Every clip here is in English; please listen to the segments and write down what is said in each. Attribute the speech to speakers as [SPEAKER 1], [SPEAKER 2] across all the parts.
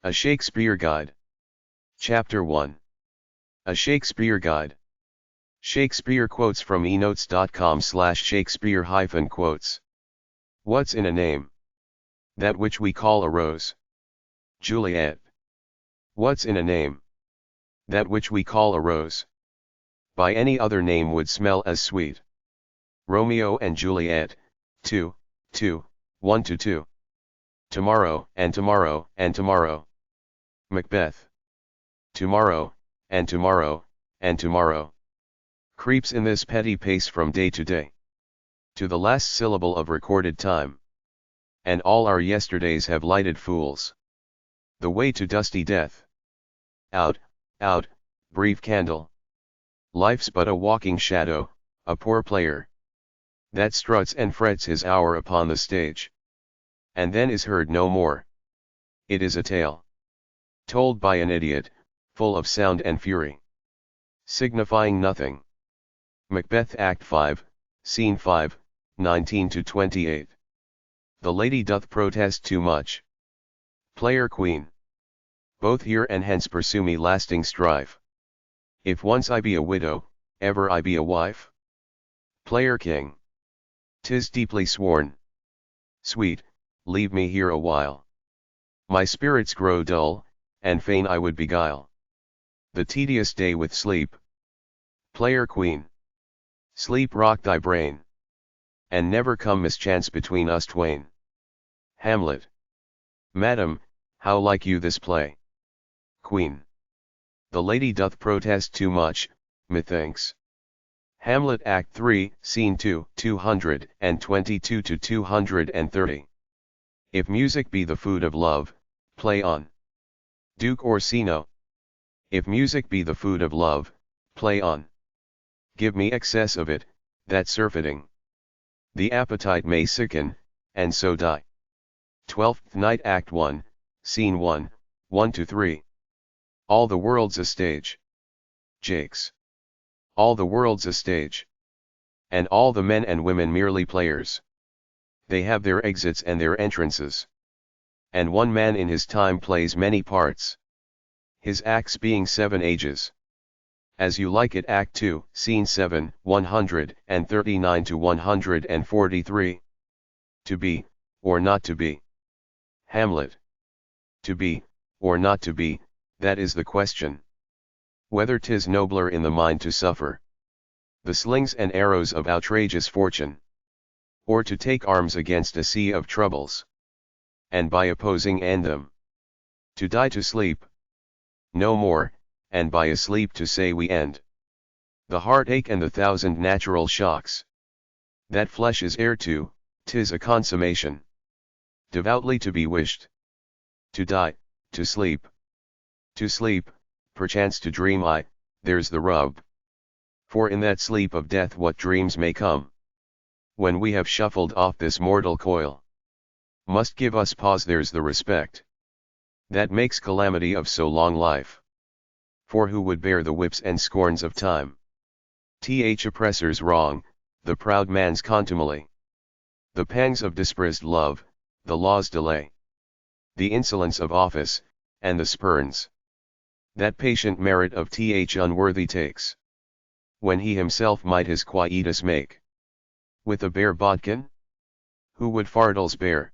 [SPEAKER 1] A Shakespeare Guide. Chapter 1. A Shakespeare Guide. Shakespeare Quotes from enotes.com/Shakespeare-quotes. What's in a name? That which we call a rose. Juliet. What's in a name? That which we call a rose. By any other name would smell as sweet. Romeo and Juliet, 2, 1-2. Tomorrow, and tomorrow, and tomorrow. Macbeth. Tomorrow, and tomorrow, and tomorrow. Creeps in this petty pace from day to day. To the last syllable of recorded time. And all our yesterdays have lighted fools. The way to dusty death. Out, out, brief candle. Life's but a walking shadow, a poor player. That struts and frets his hour upon the stage. And then is heard no more. It is a tale. Told by an idiot, full of sound and fury. Signifying nothing. Macbeth Act 5, Scene 5, 19-28. The lady doth protest too much. Player Queen. Both here and hence pursue me lasting strife. If once I be a widow, ever I be a wife? Player King. 'Tis deeply sworn. Sweet, leave me here a while. My spirits grow dull, and fain I would beguile the tedious day with sleep. Player Queen. Sleep rock thy brain. And never come mischance between us twain. Hamlet. Madam, how like you this play? Queen. The lady doth protest too much, methinks. Hamlet Act 3, Scene 2, 222-230. If music be the food of love, play on. Duke Orsino. If music be the food of love, play on. Give me excess of it, that surfeiting. The appetite may sicken, and so die. Twelfth Night Act 1, Scene 1, 1-3. All the world's a stage. Jakes. All the world's a stage. And all the men and women merely players. They have their exits and their entrances. And one man in his time plays many parts. His acts being 7 ages. As You Like It Act 2, Scene 7, 139-143. To be, or not to be. Hamlet. To be, or not to be, that is the question. Whether 'tis nobler in the mind to suffer the slings and arrows of outrageous fortune, or to take arms against a sea of troubles, and by opposing end them, to die to sleep. No more, and by a sleep to say we end the heartache and the thousand natural shocks that flesh is heir to. 'Tis a consummation devoutly to be wished. To die, to sleep. To sleep, perchance to dream there's the rub. For in that sleep of death what dreams may come, when we have shuffled off this mortal coil, must give us pause. There's the respect that makes calamity of so long life. For who would bear the whips and scorns of time? Oppressor's wrong, the proud man's contumely, the pangs of disprised love, the law's delay, the insolence of office, and the spurns that patient merit of unworthy takes, when he himself might his quietus make with a bare bodkin? Who would fardels bear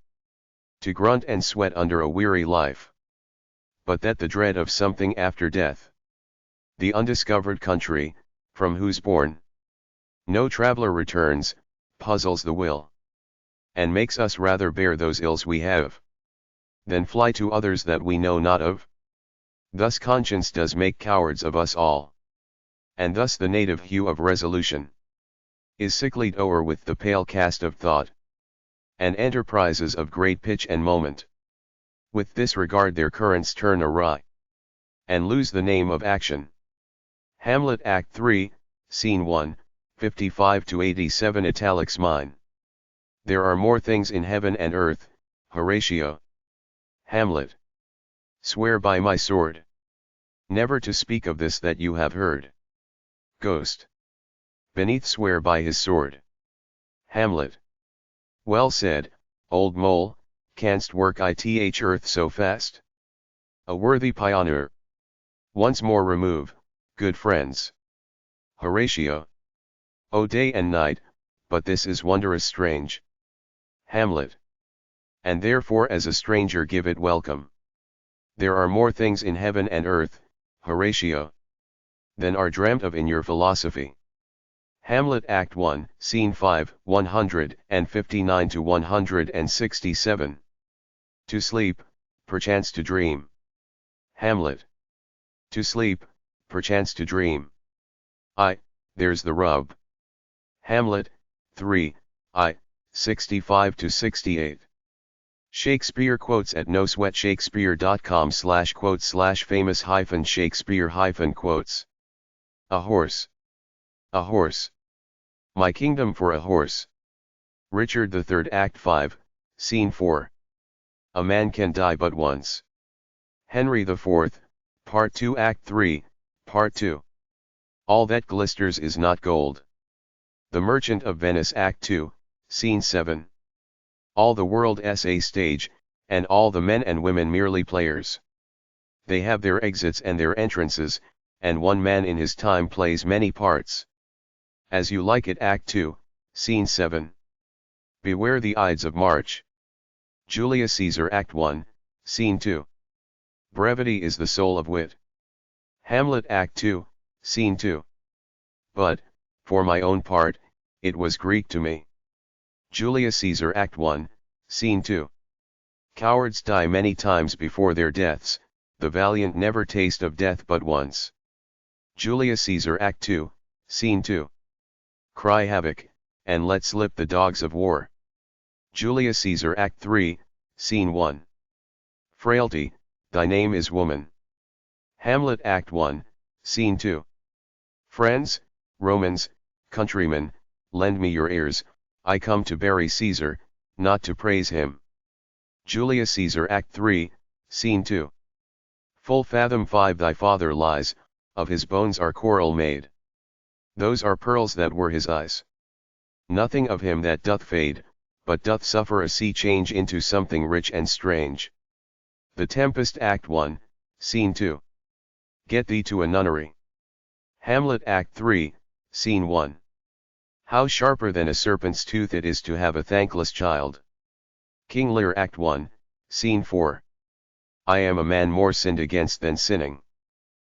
[SPEAKER 1] to grunt and sweat under a weary life, but that the dread of something after death, the undiscovered country, from whose bourne no traveller returns, puzzles the will, and makes us rather bear those ills we have, than fly to others that we know not of? Thus conscience does make cowards of us all, and thus the native hue of resolution is sicklied o'er with the pale cast of thought, and enterprises of great pitch and moment, with this regard their currents turn awry, and lose the name of action. Hamlet Act 3, Scene 1, 55-87. Italics mine. There are more things in heaven and earth, Horatio. Hamlet. Swear by my sword never to speak of this that you have heard. Ghost. Beneath swear by his sword. Hamlet. Well said, old mole, canst work earth so fast? A worthy pioneer. Once more remove, good friends. Horatio. O day and night, but this is wondrous strange. Hamlet. And therefore as a stranger give it welcome. There are more things in heaven and earth, Horatio, than are dreamt of in your philosophy. Hamlet Act 1, Scene 5, 159 to 167. To sleep, perchance to dream. Hamlet. To sleep, perchance to dream. There's the rub. Hamlet, 3, 65 to 68. Shakespeare Quotes at nosweatshakespeare.com/quotes/famous-Shakespeare-quotes. A horse. A horse. My kingdom for a horse. Richard III Act 5, Scene 4. A man can die but once. Henry IV, Part 2 Act 3, Part 2. All that glisters is not gold. The Merchant of Venice Act 2, Scene 7. All the world's a stage, and all the men and women merely players. They have their exits and their entrances, and one man in his time plays many parts. As You Like It Act 2, Scene 7. Beware the Ides of March. Julius Caesar Act 1, Scene 2. Brevity is the soul of wit. Hamlet Act 2, Scene 2. But, for my own part, it was Greek to me. Julius Caesar Act 1, Scene 2. Cowards die many times before their deaths, the valiant never taste of death but once. Julius Caesar Act 2, Scene 2. Cry havoc, and let slip the dogs of war. Julius Caesar Act 3, Scene 1. Frailty, thy name is woman. Hamlet Act 1, Scene 2. Friends, Romans, countrymen, lend me your ears, I come to bury Caesar, not to praise him. Julius Caesar Act 3, Scene 2. Full fathom 5 thy father lies, of his bones are coral made. Those are pearls that were his eyes. Nothing of him that doth fade, but doth suffer a sea change into something rich and strange. The Tempest Act 1, Scene 2. Get thee to a nunnery. Hamlet Act 3, Scene 1. How sharper than a serpent's tooth it is to have a thankless child. King Lear Act 1, Scene 4. I am a man more sinned against than sinning.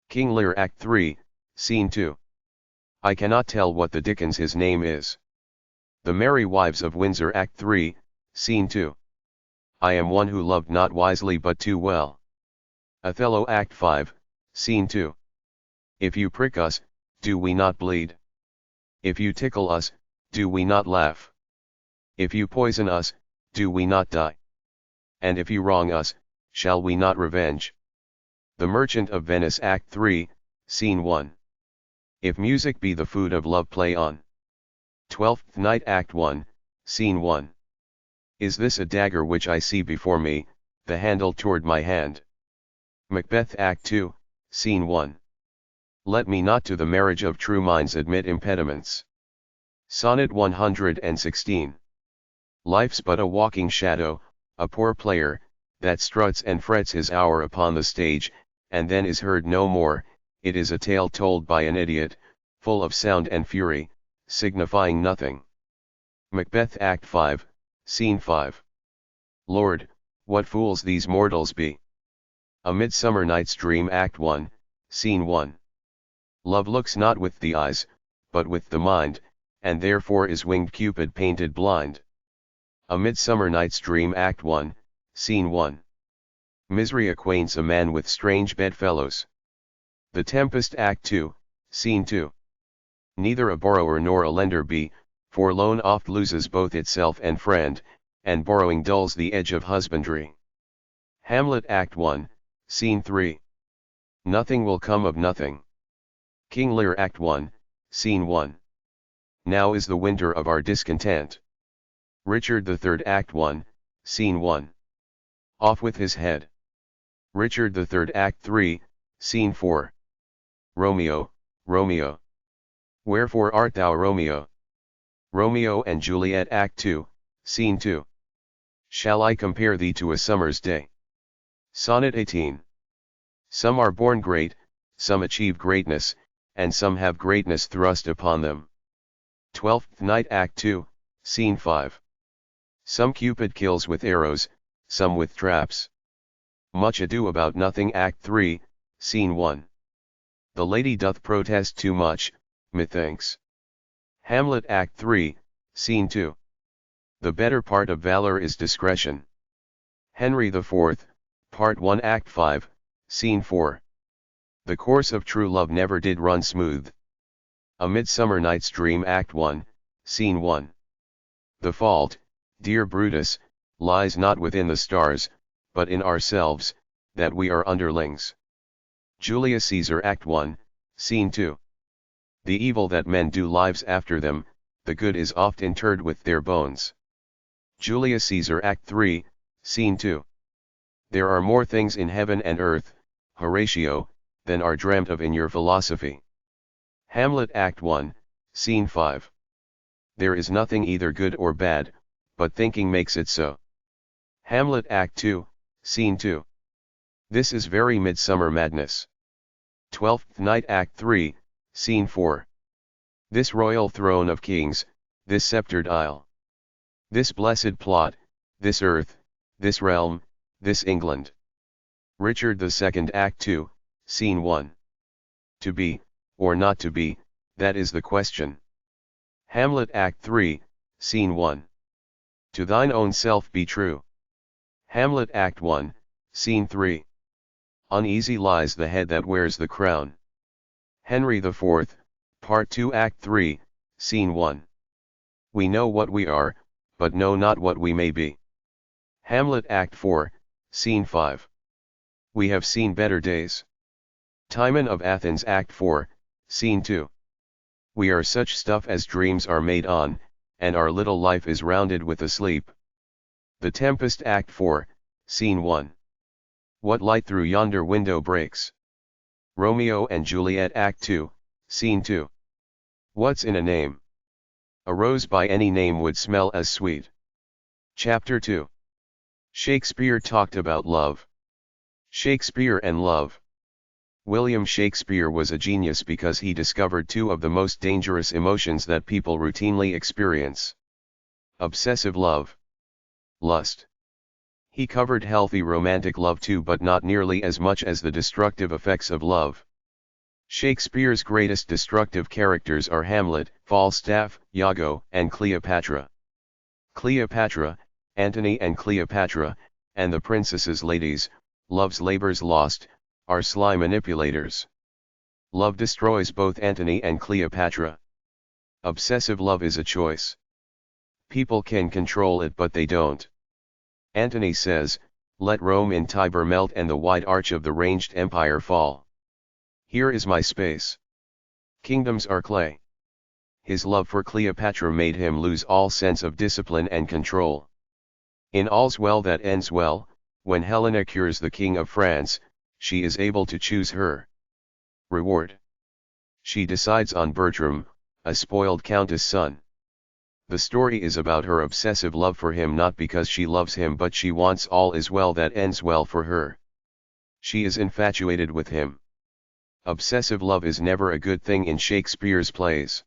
[SPEAKER 1] King Lear Act 3, Scene 2. I cannot tell what the dickens his name is. The Merry Wives of Windsor Act 3, Scene 2. I am one who loved not wisely but too well. Othello Act 5, Scene 2. If you prick us, do we not bleed? If you tickle us, do we not laugh? If you poison us, do we not die? And if you wrong us, shall we not revenge? The Merchant of Venice Act 3, Scene 1. If music be the food of love, play on. Twelfth Night Act 1, Scene 1. Is this a dagger which I see before me, the handle toward my hand? Macbeth Act 2, Scene 1. Let me not to the marriage of true minds admit impediments. Sonnet 116. Life's but a walking shadow, a poor player, that struts and frets his hour upon the stage, and then is heard no more. It is a tale told by an idiot, full of sound and fury, signifying nothing. Macbeth Act 5, Scene 5. Lord, what fools these mortals be! A Midsummer Night's Dream Act 1, Scene 1. Love looks not with the eyes, but with the mind, and therefore is winged Cupid painted blind. A Midsummer Night's Dream Act 1, Scene 1. Misery acquaints a man with strange bedfellows. The Tempest Act 2, Scene 2. Neither a borrower nor a lender be, for loan oft loses both itself and friend, and borrowing dulls the edge of husbandry. Hamlet Act 1, Scene 3. Nothing will come of nothing. King Lear Act 1, Scene 1. Now is the winter of our discontent. Richard III Act 1, Scene 1. Off with his head. Richard III Act 3, Scene 4. Romeo, Romeo. Wherefore art thou Romeo? Romeo and Juliet Act 2, Scene 2. Shall I compare thee to a summer's day? Sonnet 18. Some are born great, some achieve greatness, and some have greatness thrust upon them. Twelfth Night Act 2, Scene 5. Some Cupid kills with arrows, some with traps. Much Ado About Nothing Act 3, Scene 1. The lady doth protest too much, methinks. Hamlet Act 3, Scene 2. The better part of valor is discretion. Henry IV, Part 1 Act 5, Scene 4. The course of true love never did run smooth. A Midsummer Night's Dream Act 1, Scene 1. The fault, dear Brutus, lies not within the stars, but in ourselves, that we are underlings. Julius Caesar Act 1, Scene 2. The evil that men do lives after them, the good is oft interred with their bones. Julius Caesar Act 3, Scene 2. There are more things in heaven and earth, Horatio, than are dreamt of in your philosophy. Hamlet Act 1, Scene 5. There is nothing either good or bad, but thinking makes it so. Hamlet Act 2, Scene 2. This is very midsummer madness. Twelfth Night Act 3, Scene 4. This royal throne of kings, this sceptred isle. This blessed plot, this earth, this realm, this England. Richard II Act 2, Scene 1. To be, or not to be, that is the question. Hamlet Act 3, Scene 1. To thine own self be true. Hamlet Act 1, Scene 3. Uneasy lies the head that wears the crown. Henry IV, Part 2 Act 3, Scene 1. We know what we are, but know not what we may be. Hamlet Act 4, Scene 5. We have seen better days. Timon of Athens Act 4, Scene 2. We are such stuff as dreams are made on, and our little life is rounded with a sleep. The Tempest Act 4, Scene 1. What light through yonder window breaks? Romeo and Juliet Act 2, Scene 2. What's in a name? A rose by any name would smell as sweet. Chapter 2. Shakespeare talked about love. Shakespeare and love. William Shakespeare was a genius because he discovered two of the most dangerous emotions that people routinely experience. Obsessive love. Lust. He covered healthy romantic love too, but not nearly as much as the destructive effects of love. Shakespeare's greatest destructive characters are Hamlet, Falstaff, Iago, and Cleopatra. Cleopatra, Antony and Cleopatra, and the princesses' ladies, Love's Labour's Lost, are sly manipulators. Love destroys both Antony and Cleopatra. Obsessive love is a choice. People can control it, but they don't. Antony says, "Let Rome in Tiber melt and the wide arch of the ranged empire fall. Here is my space. Kingdoms are clay." His love for Cleopatra made him lose all sense of discipline and control. In All's Well That Ends Well, when Helena cures the King of France, she is able to choose her reward. She decides on Bertram, a spoiled countess' son. The story is about her obsessive love for him, not because she loves him, but she wants all is well that ends well for her. She is infatuated with him. Obsessive love is never a good thing in Shakespeare's plays.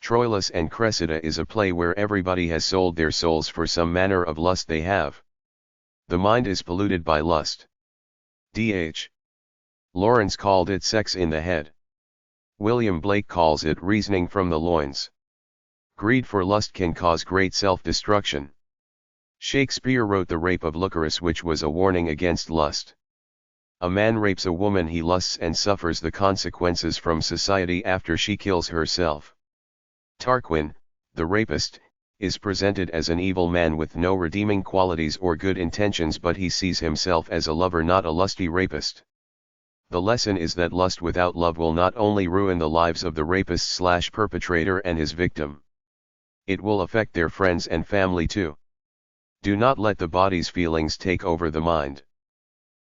[SPEAKER 1] Troilus and Cressida is a play where everybody has sold their souls for some manner of lust they have. The mind is polluted by lust. D.H. Lawrence called it sex in the head. William Blake calls it reasoning from the loins. Greed for lust can cause great self-destruction. Shakespeare wrote The Rape of Lycoris, which was a warning against lust. A man rapes a woman he lusts and suffers the consequences from society after she kills herself. Tarquin, the rapist, is presented as an evil man with no redeeming qualities or good intentions, but he sees himself as a lover, not a lusty rapist. The lesson is that lust without love will not only ruin the lives of the rapist/perpetrator and his victim. It will affect their friends and family too. Do not let the body's feelings take over the mind.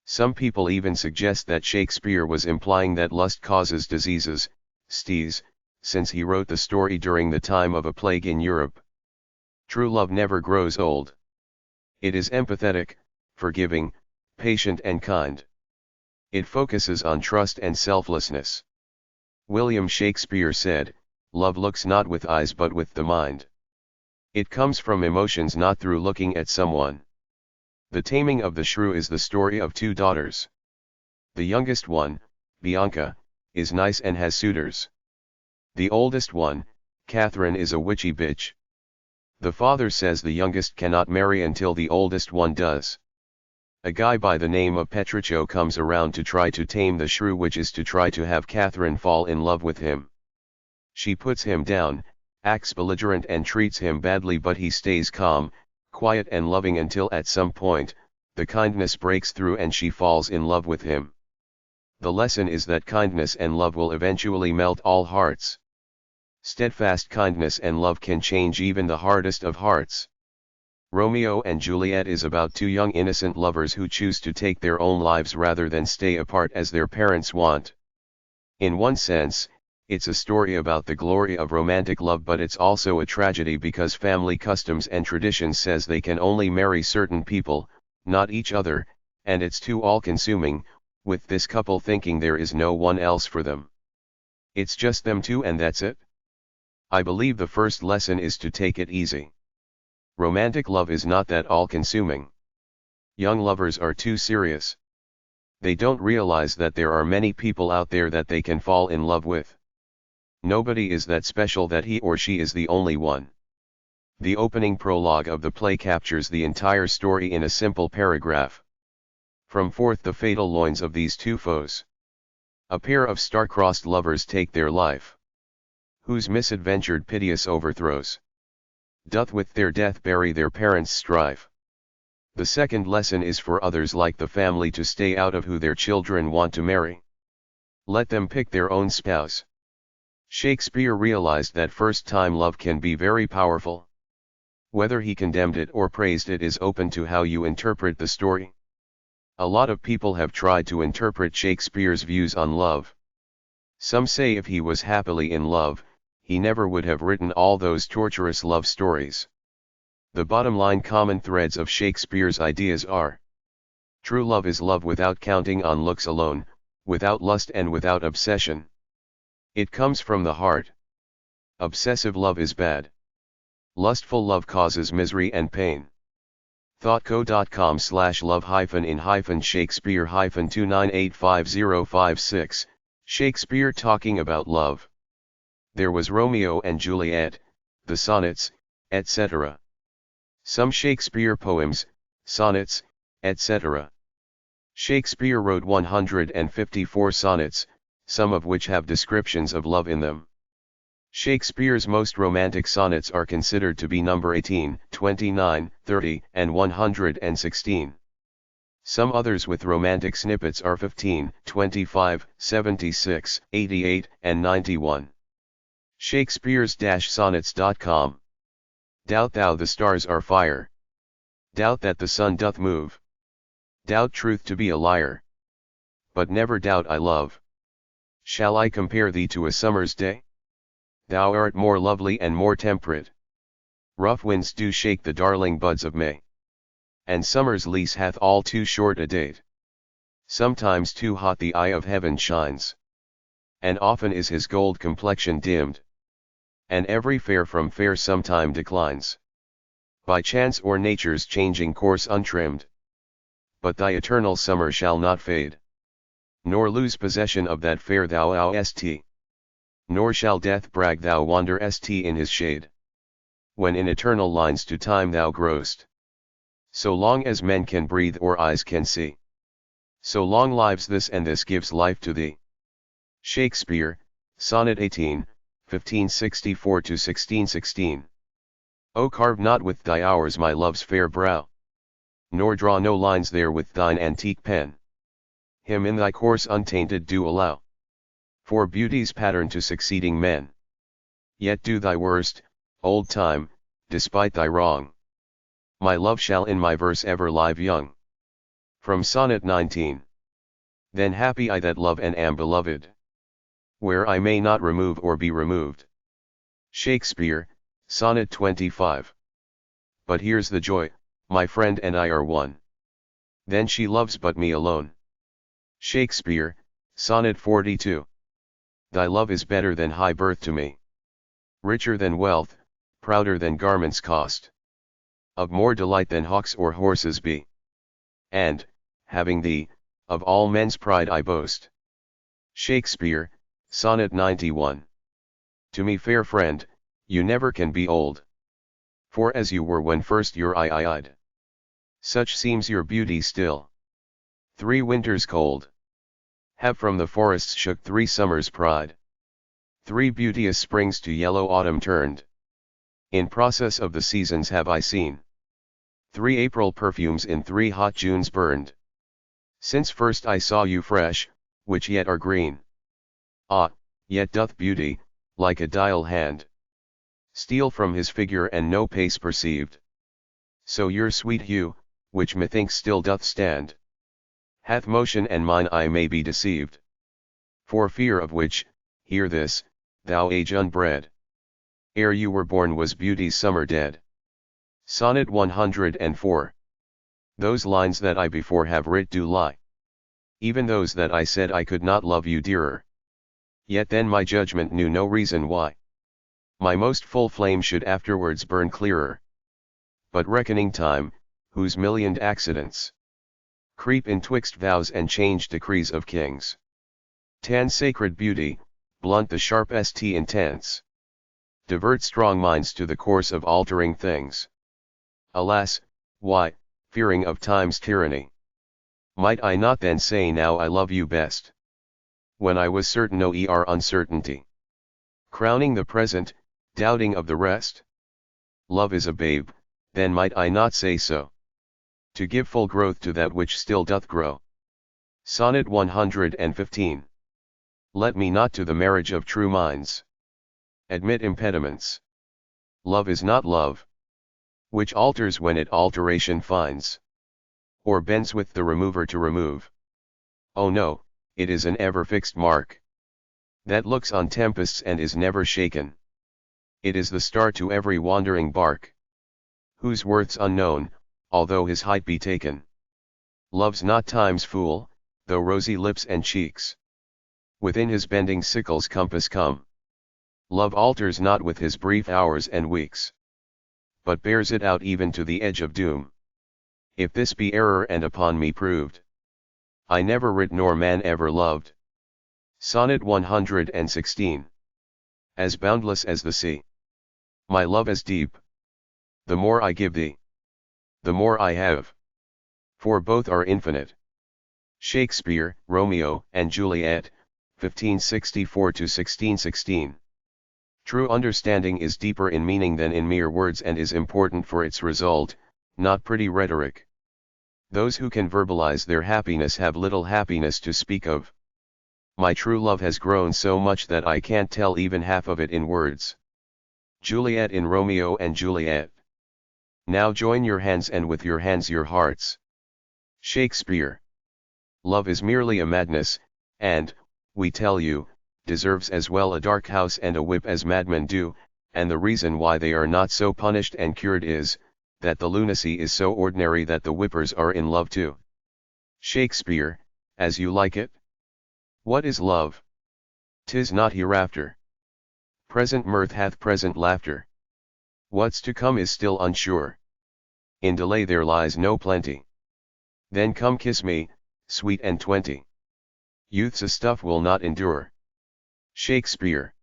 [SPEAKER 1] Some people even suggest that Shakespeare was implying that lust causes diseases, since he wrote the story during the time of a plague in Europe. True love never grows old. It is empathetic, forgiving, patient and kind. It focuses on trust and selflessness. William Shakespeare said, "Love looks not with eyes but with the mind." It comes from emotions, not through looking at someone. The Taming of the Shrew is the story of two daughters. The youngest one, Bianca, is nice and has suitors. The oldest one, Catherine, is a witchy bitch. The father says the youngest cannot marry until the oldest one does. A guy by the name of Petruccio comes around to try to tame the shrew, which is to try to have Catherine fall in love with him. She puts him down, acts belligerent and treats him badly, but he stays calm, quiet and loving until at some point, the kindness breaks through and she falls in love with him. The lesson is that kindness and love will eventually melt all hearts. Steadfast kindness and love can change even the hardest of hearts. Romeo and Juliet is about two young innocent lovers who choose to take their own lives rather than stay apart as their parents want. In one sense, it's a story about the glory of romantic love, but it's also a tragedy because family customs and traditions says they can only marry certain people, not each other, and it's too all-consuming, with this couple thinking there is no one else for them. It's just them two and that's it. I believe the first lesson is to take it easy. Romantic love is not that all-consuming. Young lovers are too serious. They don't realize that there are many people out there that they can fall in love with. Nobody is that special that he or she is the only one. The opening prologue of the play captures the entire story in a simple paragraph. From forth the fatal loins of these two foes, a pair of star-crossed lovers take their life, whose misadventured piteous overthrows doth with their death bury their parents' strife. The second lesson is for others like the family to stay out of who their children want to marry. Let them pick their own spouse. Shakespeare realized that first-time love can be very powerful. Whether he condemned it or praised it is open to how you interpret the story. A lot of people have tried to interpret Shakespeare's views on love. Some say if he was happily in love, he never would have written all those torturous love stories. The bottom line common threads of Shakespeare's ideas are: true love is love without counting on looks alone, without lust and without obsession. It comes from the heart. Obsessive love is bad. Lustful love causes misery and pain. thoughtco.com/love-in-Shakespeare-2985056, Shakespeare talking about love. There was Romeo and Juliet, the sonnets, etc. Some Shakespeare poems, sonnets, etc. Shakespeare wrote 154 sonnets, some of which have descriptions of love in them. Shakespeare's most romantic sonnets are considered to be number 18, 29, 30, and 116. Some others with romantic snippets are 15, 25, 76, 88, and 91. Shakespeare's-sonnets.com. Doubt thou the stars are fire. Doubt that the sun doth move. Doubt truth to be a liar. But never doubt I love. Shall I compare thee to a summer's day? Thou art more lovely and more temperate. Rough winds do shake the darling buds of May. And summer's lease hath all too short a date. Sometimes too hot the eye of heaven shines. And often is his gold complexion dimmed. And every fair from fair sometime declines. By chance or nature's changing course untrimmed. But thy eternal summer shall not fade. Nor lose possession of that fair thou st. Nor shall death brag thou wander st in his shade. When in eternal lines to time thou growst. So long as men can breathe or eyes can see. So long lives this and this gives life to thee. Shakespeare, Sonnet 18, 1564-1616. O carve not with thy hours my love's fair brow. Nor draw no lines there with thine antique pen. Him in thy course untainted do allow. For beauty's pattern to succeeding men. Yet do thy worst, old time, despite thy wrong. My love shall in my verse ever live young. From Sonnet 19. Then happy I that love and am beloved. Where I may not remove or be removed. Shakespeare, Sonnet 25. But here's the joy, my friend and I are one. Then she loves but me alone. Shakespeare, Sonnet 42. Thy love is better than high birth to me, richer than wealth, prouder than garments cost, of more delight than hawks or horses be. And, having thee, of all men's pride I boast. Shakespeare, Sonnet 91. To me, fair friend, you never can be old, for as you were when first your eye I eyed, such seems your beauty still. 3 winters cold have from the forests shook 3 summers' pride. 3 beauteous springs to yellow autumn turned, in process of the seasons have I seen. 3 April perfumes in 3 hot Junes burned, since first I saw you fresh, which yet are green. Ah, yet doth beauty, like a dial hand, steal from his figure and no pace perceived. So your sweet hue, which methinks still doth stand, hath motion and mine eye may be deceived. For fear of which, hear this, thou age unbred, ere you were born was beauty's summer dead. Sonnet 104. Those lines that I before have writ do lie, even those that I said I could not love you dearer. Yet then my judgment knew no reason why my most full flame should afterwards burn clearer. But reckoning time, whose millioned accidents creep in twixt vows and change decrees of kings, tan sacred beauty, blunt the sharp st intense, divert strong minds to the course of altering things. Alas, why, fearing of time's tyranny, might I not then say now I love you best, when I was certain uncertainty, crowning the present, doubting of the rest? Love is a babe, then might I not say so, to give full growth to that which still doth grow. Sonnet 115. Let me not to the marriage of true minds admit impediments. Love is not love, which alters when it alteration finds, or bends with the remover to remove. Oh no, it is an ever-fixed mark, that looks on tempests and is never shaken. It is the star to every wandering bark, whose worth's unknown, although his height be taken. Love's not time's fool, though rosy lips and cheeks within his bending sickle's compass come. Love alters not with his brief hours and weeks, but bears it out even to the edge of doom. If this be error and upon me proved, I never writ nor man ever loved. Sonnet 116. As boundless as the sea, my love as deep. The more I give thee, the more I have, for both are infinite. Shakespeare, Romeo and Juliet, 1564–1616. True understanding is deeper in meaning than in mere words and is important for its result, not pretty rhetoric. Those who can verbalize their happiness have little happiness to speak of. My true love has grown so much that I can't tell even half of it in words. Juliet in Romeo and Juliet. Now join your hands and with your hands your hearts. Shakespeare. Love is merely a madness, and, we tell you, deserves as well a dark house and a whip as madmen do, and the reason why they are not so punished and cured is, that the lunacy is so ordinary that the whippers are in love too. Shakespeare, As You Like It. What is love? 'Tis not hereafter. Present mirth hath present laughter. What's to come is still unsure. In delay there lies no plenty. Then come kiss me, sweet and 20. Youth's a stuff will not endure. Shakespeare.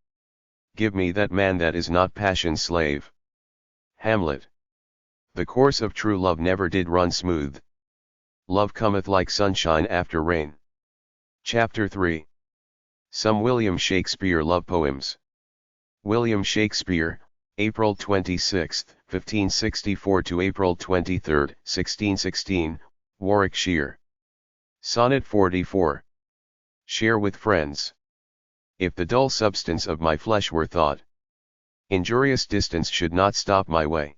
[SPEAKER 1] Give me that man that is not passion's slave. Hamlet. The course of true love never did run smooth. Love cometh like sunshine after rain. Chapter 3. Some William Shakespeare Love Poems. William Shakespeare, April 26, 1564 to April 23, 1616, Warwickshire. Sonnet 44. Share with friends. If the dull substance of my flesh were thought, injurious distance should not stop my way.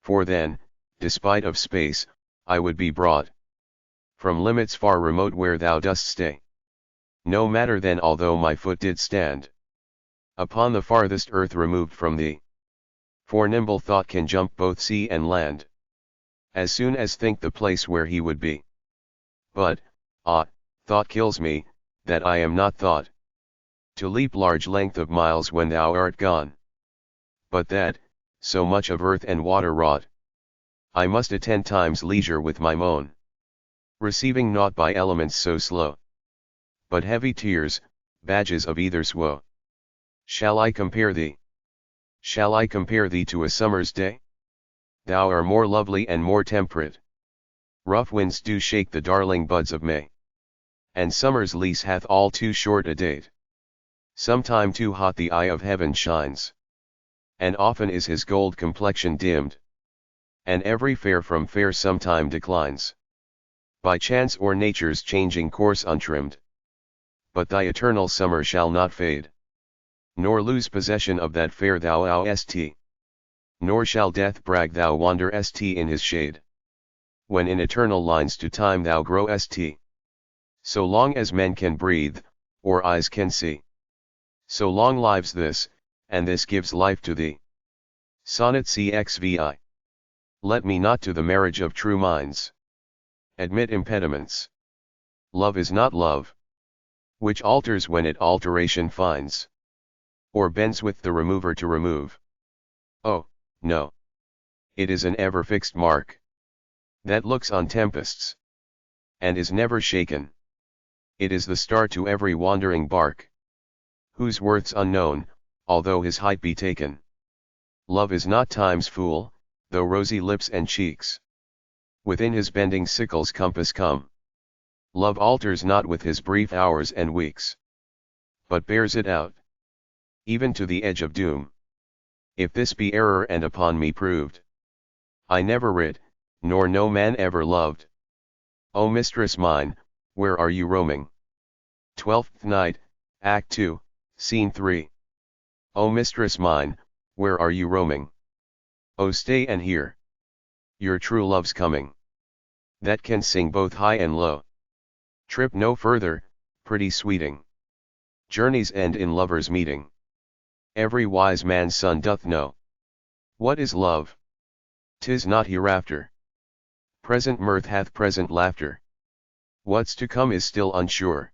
[SPEAKER 1] For then, despite of space, I would be brought from limits far remote where thou dost stay. No matter then although my foot did stand upon the farthest earth removed from thee. For nimble thought can jump both sea and land, as soon as think the place where he would be. But, thought kills me, that I am not thought. To leap large length of miles when thou art gone. But that, so much of earth and water wrought, I must attend time's leisure with my moan. Receiving naught by elements so slow, but heavy tears, badges of either's woe. Shall I compare thee? Shall I compare thee to a summer's day? Thou art more lovely and more temperate. Rough winds do shake the darling buds of May, and summer's lease hath all too short a date. Sometime too hot the eye of heaven shines, and often is his gold complexion dimmed, and every fair from fair sometime declines, by chance or nature's changing course untrimmed. But thy eternal summer shall not fade, nor lose possession of that fair thou st. Nor shall death brag thou wander st in his shade, when in eternal lines to time thou grow st. So long as men can breathe, or eyes can see, so long lives this, and this gives life to thee. Sonnet cxvi. Let me not to the marriage of true minds admit impediments. Love is not love, which alters when it alteration finds, or bends with the remover to remove. Oh, no. It is an ever fixed mark, that looks on tempests, and is never shaken. It is the star to every wandering bark, whose worth's unknown, although his height be taken. Love is not time's fool, though rosy lips and cheeks within his bending sickle's compass come. Love alters not with his brief hours and weeks, but bears it out, even to the edge of doom. If this be error and upon me proved, I never writ, nor no man ever loved. O mistress mine, where are you roaming? Twelfth Night, Act 2, Scene 3. O mistress mine, where are you roaming? O stay and hear your true love's coming, that can sing both high and low. Trip no further, pretty sweeting. Journeys end in lovers' meeting. Every wise man's son doth know. What is love? 'Tis not hereafter. Present mirth hath present laughter. What's to come is still unsure.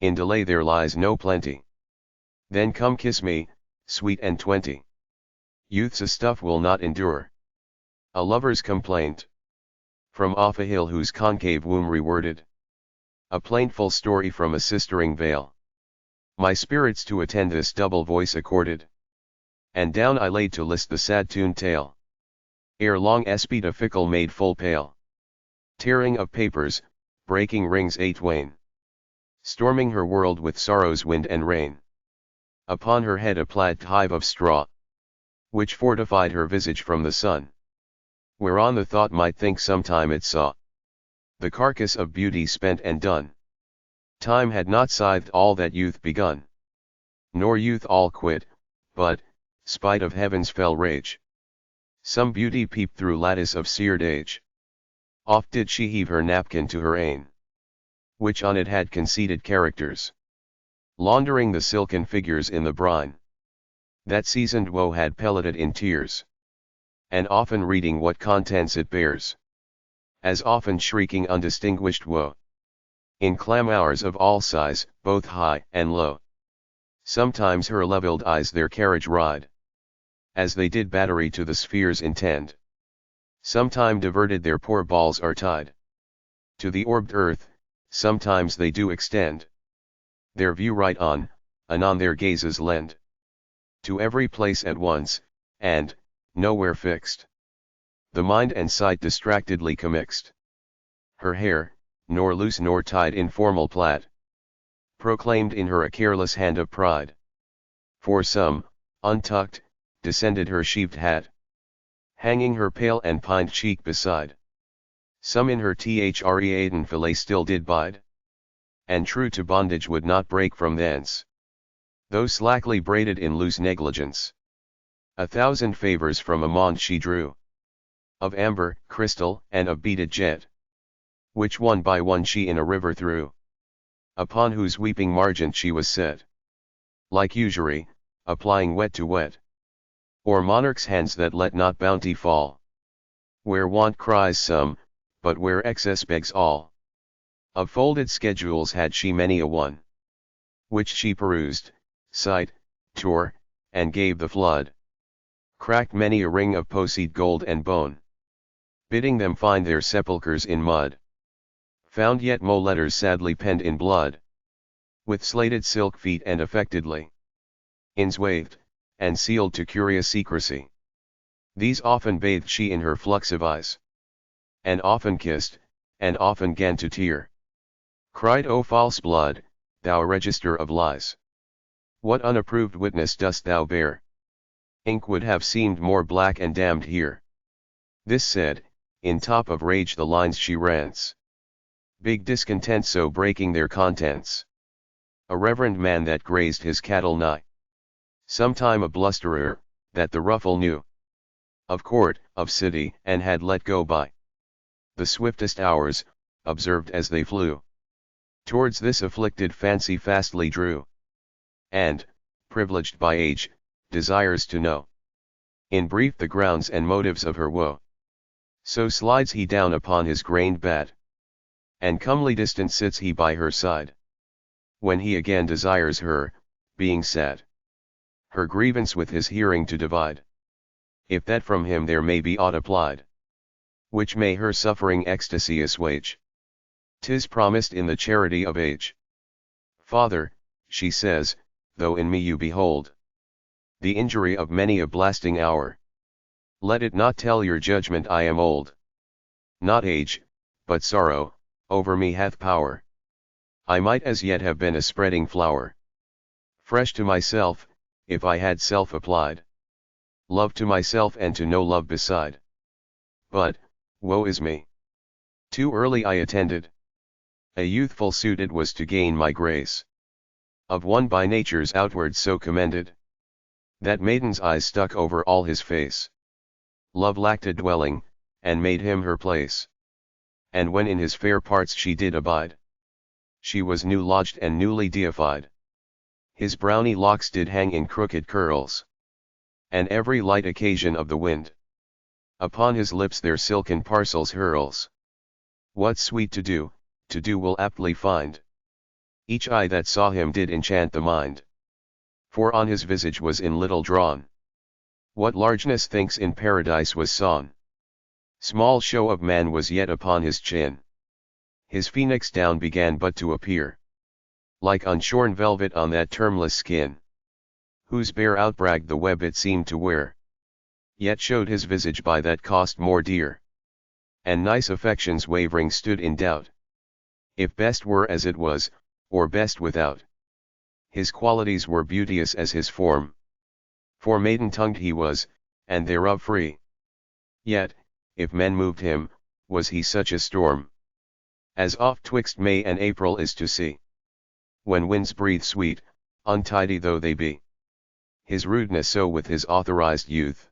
[SPEAKER 1] In delay there lies no plenty. Then come kiss me, sweet and 20. Youth's a stuff will not endure a lover's complaint. From off a hill whose concave womb reworded a plaintful story from a sistering vale, my spirits to attend this double voice accorded, and down I laid to list the sad tuned tale. Ere long espied a fickle maid full pale, tearing of papers, breaking rings a twain, storming her world with sorrow's wind and rain. Upon her head a plaid hive of straw, which fortified her visage from the sun, whereon the thought might think sometime it saw the carcass of beauty spent and done. Time had not scythed all that youth begun, nor youth all quit, but, spite of heaven's fell rage, some beauty peeped through lattice of seared age. Oft did she heave her napkin to her ain, which on it had conceited characters, laundering the silken figures in the brine, that seasoned woe had pelleted in tears, and often reading what contents it bears, as often shrieking undistinguished woe, in clamours of all size, both high and low. Sometimes her levelled eyes their carriage ride, as they did battery to the spheres intend. Sometime diverted their poor balls are tied to the orbed earth, sometimes they do extend their view right on, anon their gazes lend to every place at once, and, nowhere fixed, the mind and sight distractedly commixed. Her hair, nor loose nor tied in formal plait, proclaimed in her a careless hand of pride. For some, untucked, descended her sheaved hat, hanging her pale and pined cheek beside. Some in her threaten fillet still did bide, and true to bondage would not break from thence, though slackly braided in loose negligence. 1,000 favors from a mond she drew, of amber, crystal, and of beaded jet, which one by one she in a river threw, upon whose weeping margent she was set, like usury, applying wet to wet, or monarch's hands that let not bounty fall, where want cries some, but where excess begs all. Of folded schedules had she many a one, which she perused, sighed, tore, and gave the flood. Cracked many a ring of posied gold and bone, bidding them find their sepulchres in mud. Found yet mo letters sadly penned in blood, with slated silk feet and affectedly inswathed, and sealed to curious secrecy. These often bathed she in her flux of eyes, and often kissed, and often gan to tear. Cried, O false blood, thou register of lies! What unapproved witness dost thou bear? Ink would have seemed more black and damned here. This said, in top of rage the lines she rants. Big discontent so breaking their contents. A reverend man that grazed his cattle nigh sometime a blusterer, that the ruffle knew of court, of city, and had let go by the swiftest hours, observed as they flew. Towards this afflicted fancy fastly drew, and, privileged by age, desires to know, in brief, the grounds and motives of her woe. So slides he down upon his grained bed, and comely distant sits he by her side, when he again desires her, being sad, her grievance with his hearing to divide, if that from him there may be aught applied, which may her suffering ecstasy assuage. 'Tis promised in the charity of age. Father, she says, though in me you behold the injury of many a blasting hour, let it not tell your judgment I am old. Not age, but sorrow, over me hath power. I might as yet have been a spreading flower, fresh to myself, if I had self applied love to myself and to no love beside. But, woe is me! Too early I attended a youthful suit it was to gain my grace, of one by nature's outward so commended, that maiden's eyes stuck over all his face. Love lacked a dwelling, and made him her place. And when in his fair parts she did abide, she was new lodged and newly deified. His browny locks did hang in crooked curls, and every light occasion of the wind upon his lips their silken parcels hurls. What's sweet to do will aptly find. Each eye that saw him did enchant the mind, for on his visage was in little drawn what largeness thinks in paradise was sawn. Small show of man was yet upon his chin. His phoenix down began but to appear, like unshorn velvet on that termless skin, whose bare outbrag the web it seemed to wear, yet showed his visage by that cost more dear. And nice affections wavering stood in doubt, if best were as it was, or best without. His qualities were beauteous as his form, for maiden-tongued he was, and thereof free. Yet, if men moved him, was he such a storm, as oft twixt May and April is to see, when winds breathe sweet, untidy though they be. His rudeness so with his authorized youth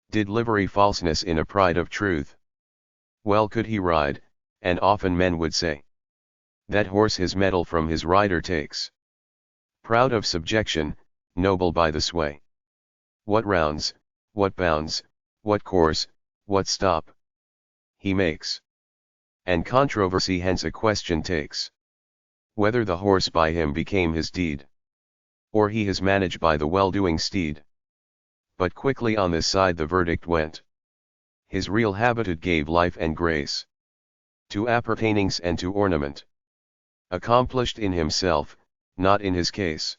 [SPEAKER 1] did livery falseness in a pride of truth. Well could he ride, and often men would say, that horse his mettle from his rider takes. Proud of subjection, noble by the sway. What rounds, what bounds, what course, what stop he makes. And controversy hence a question takes, whether the horse by him became his deed, or he his managed by the well-doing steed. But quickly on this side the verdict went, his real habitat gave life and grace to appertainings and to ornament, accomplished in himself, not in his case.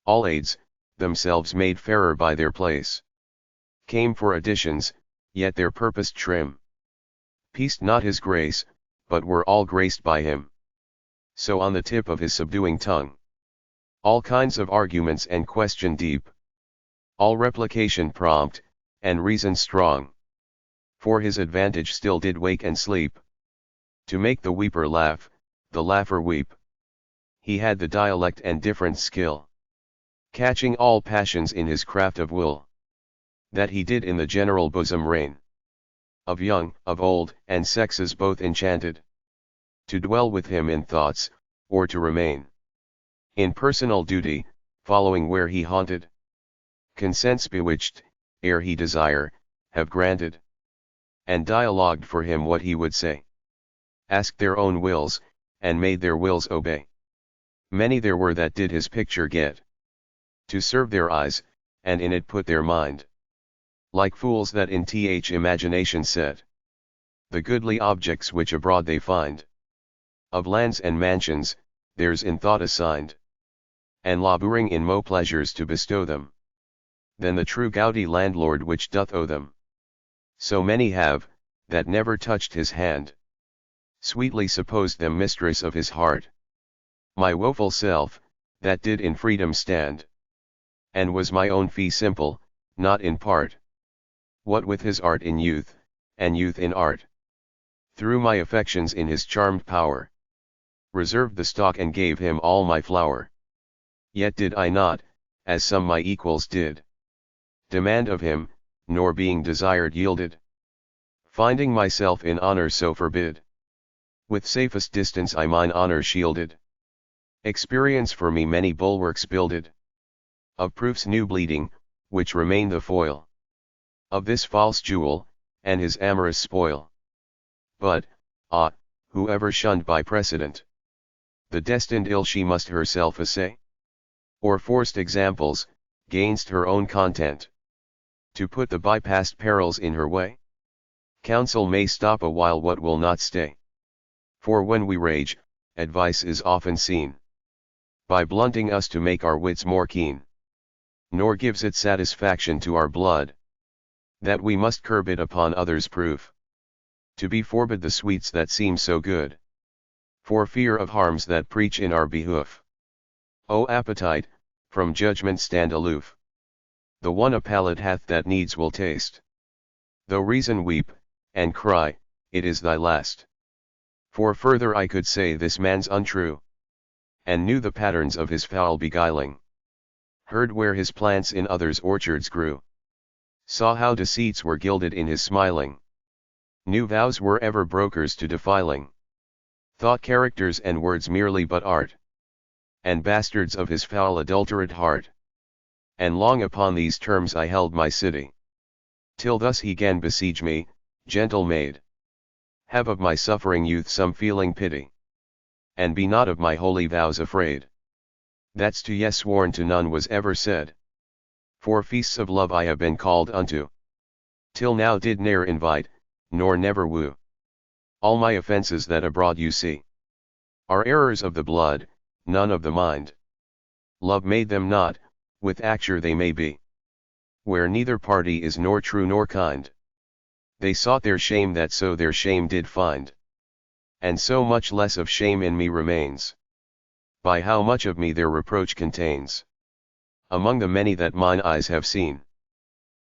[SPEAKER 1] All aids, themselves made fairer by their place, came for additions, yet their purposed trim pieced not his grace, but were all graced by him. So on the tip of his subduing tongue, all kinds of arguments and question deep, all replication prompt, and reason strong, for his advantage still did wake and sleep, to make the weeper laugh, the laugher weep. He had the dialect and different skill, catching all passions in his craft of wool, that he did in the general bosom reign, of young, of old, and sexes both enchanted, to dwell with him in thoughts, or to remain in personal duty, following where he haunted. Consents bewitched, ere he desire, have granted, and dialogued for him what he would say. Asked their own wills, and made their wills obey. Many there were that did his picture get, to serve their eyes, and in it put their mind. Like fools that in imagination set, the goodly objects which abroad they find. Of lands and mansions, theirs in thought assigned, and labouring in mo pleasures to bestow them, than the true gouty landlord which doth owe them. So many have, that never touched his hand, sweetly supposed them mistress of his heart. My woeful self, that did in freedom stand, and was my own fee simple, not in part. What with his art in youth, and youth in art, threw my affections in his charmed power, reserved the stock and gave him all my flower. Yet did I not, as some my equals did, demand of him, nor being desired yielded, finding myself in honour so forbid. With safest distance I mine honour shielded. Experience for me many bulwarks builded, of proofs new bleeding, which remain the foil of this false jewel, and his amorous spoil. But, whoever shunned by precedent the destined ill she must herself essay, or forced examples, gainst her own content, to put the bypast perils in her way. Counsel may stop a while what will not stay. For when we rage, advice is often seen, by blunting us to make our wits more keen. Nor gives it satisfaction to our blood, that we must curb it upon others' proof, to be forbid the sweets that seem so good, for fear of harms that preach in our behoof. O appetite, from judgment stand aloof. The one a palate hath that needs will taste. Though reason weep, and cry, it is thy last. For further I could say this man's untrue, and knew the patterns of his foul beguiling, heard where his plants in others' orchards grew, saw how deceits were gilded in his smiling, knew vows were ever brokers to defiling, thought characters and words merely but art, and bastards of his foul adulterate heart. And long upon these terms I held my city, till thus he 'gan besiege me, gentle maid. Have of my suffering youth some feeling pity, and be not of my holy vows afraid. That's to yes sworn to none was ever said. For feasts of love I have been called unto, till now did ne'er invite, nor never woo. All my offences that abroad you see, are errors of the blood, none of the mind. Love made them not, with acture they may be, where neither party is nor true nor kind. They sought their shame that so their shame did find, and so much less of shame in me remains, by how much of me their reproach contains. Among the many that mine eyes have seen,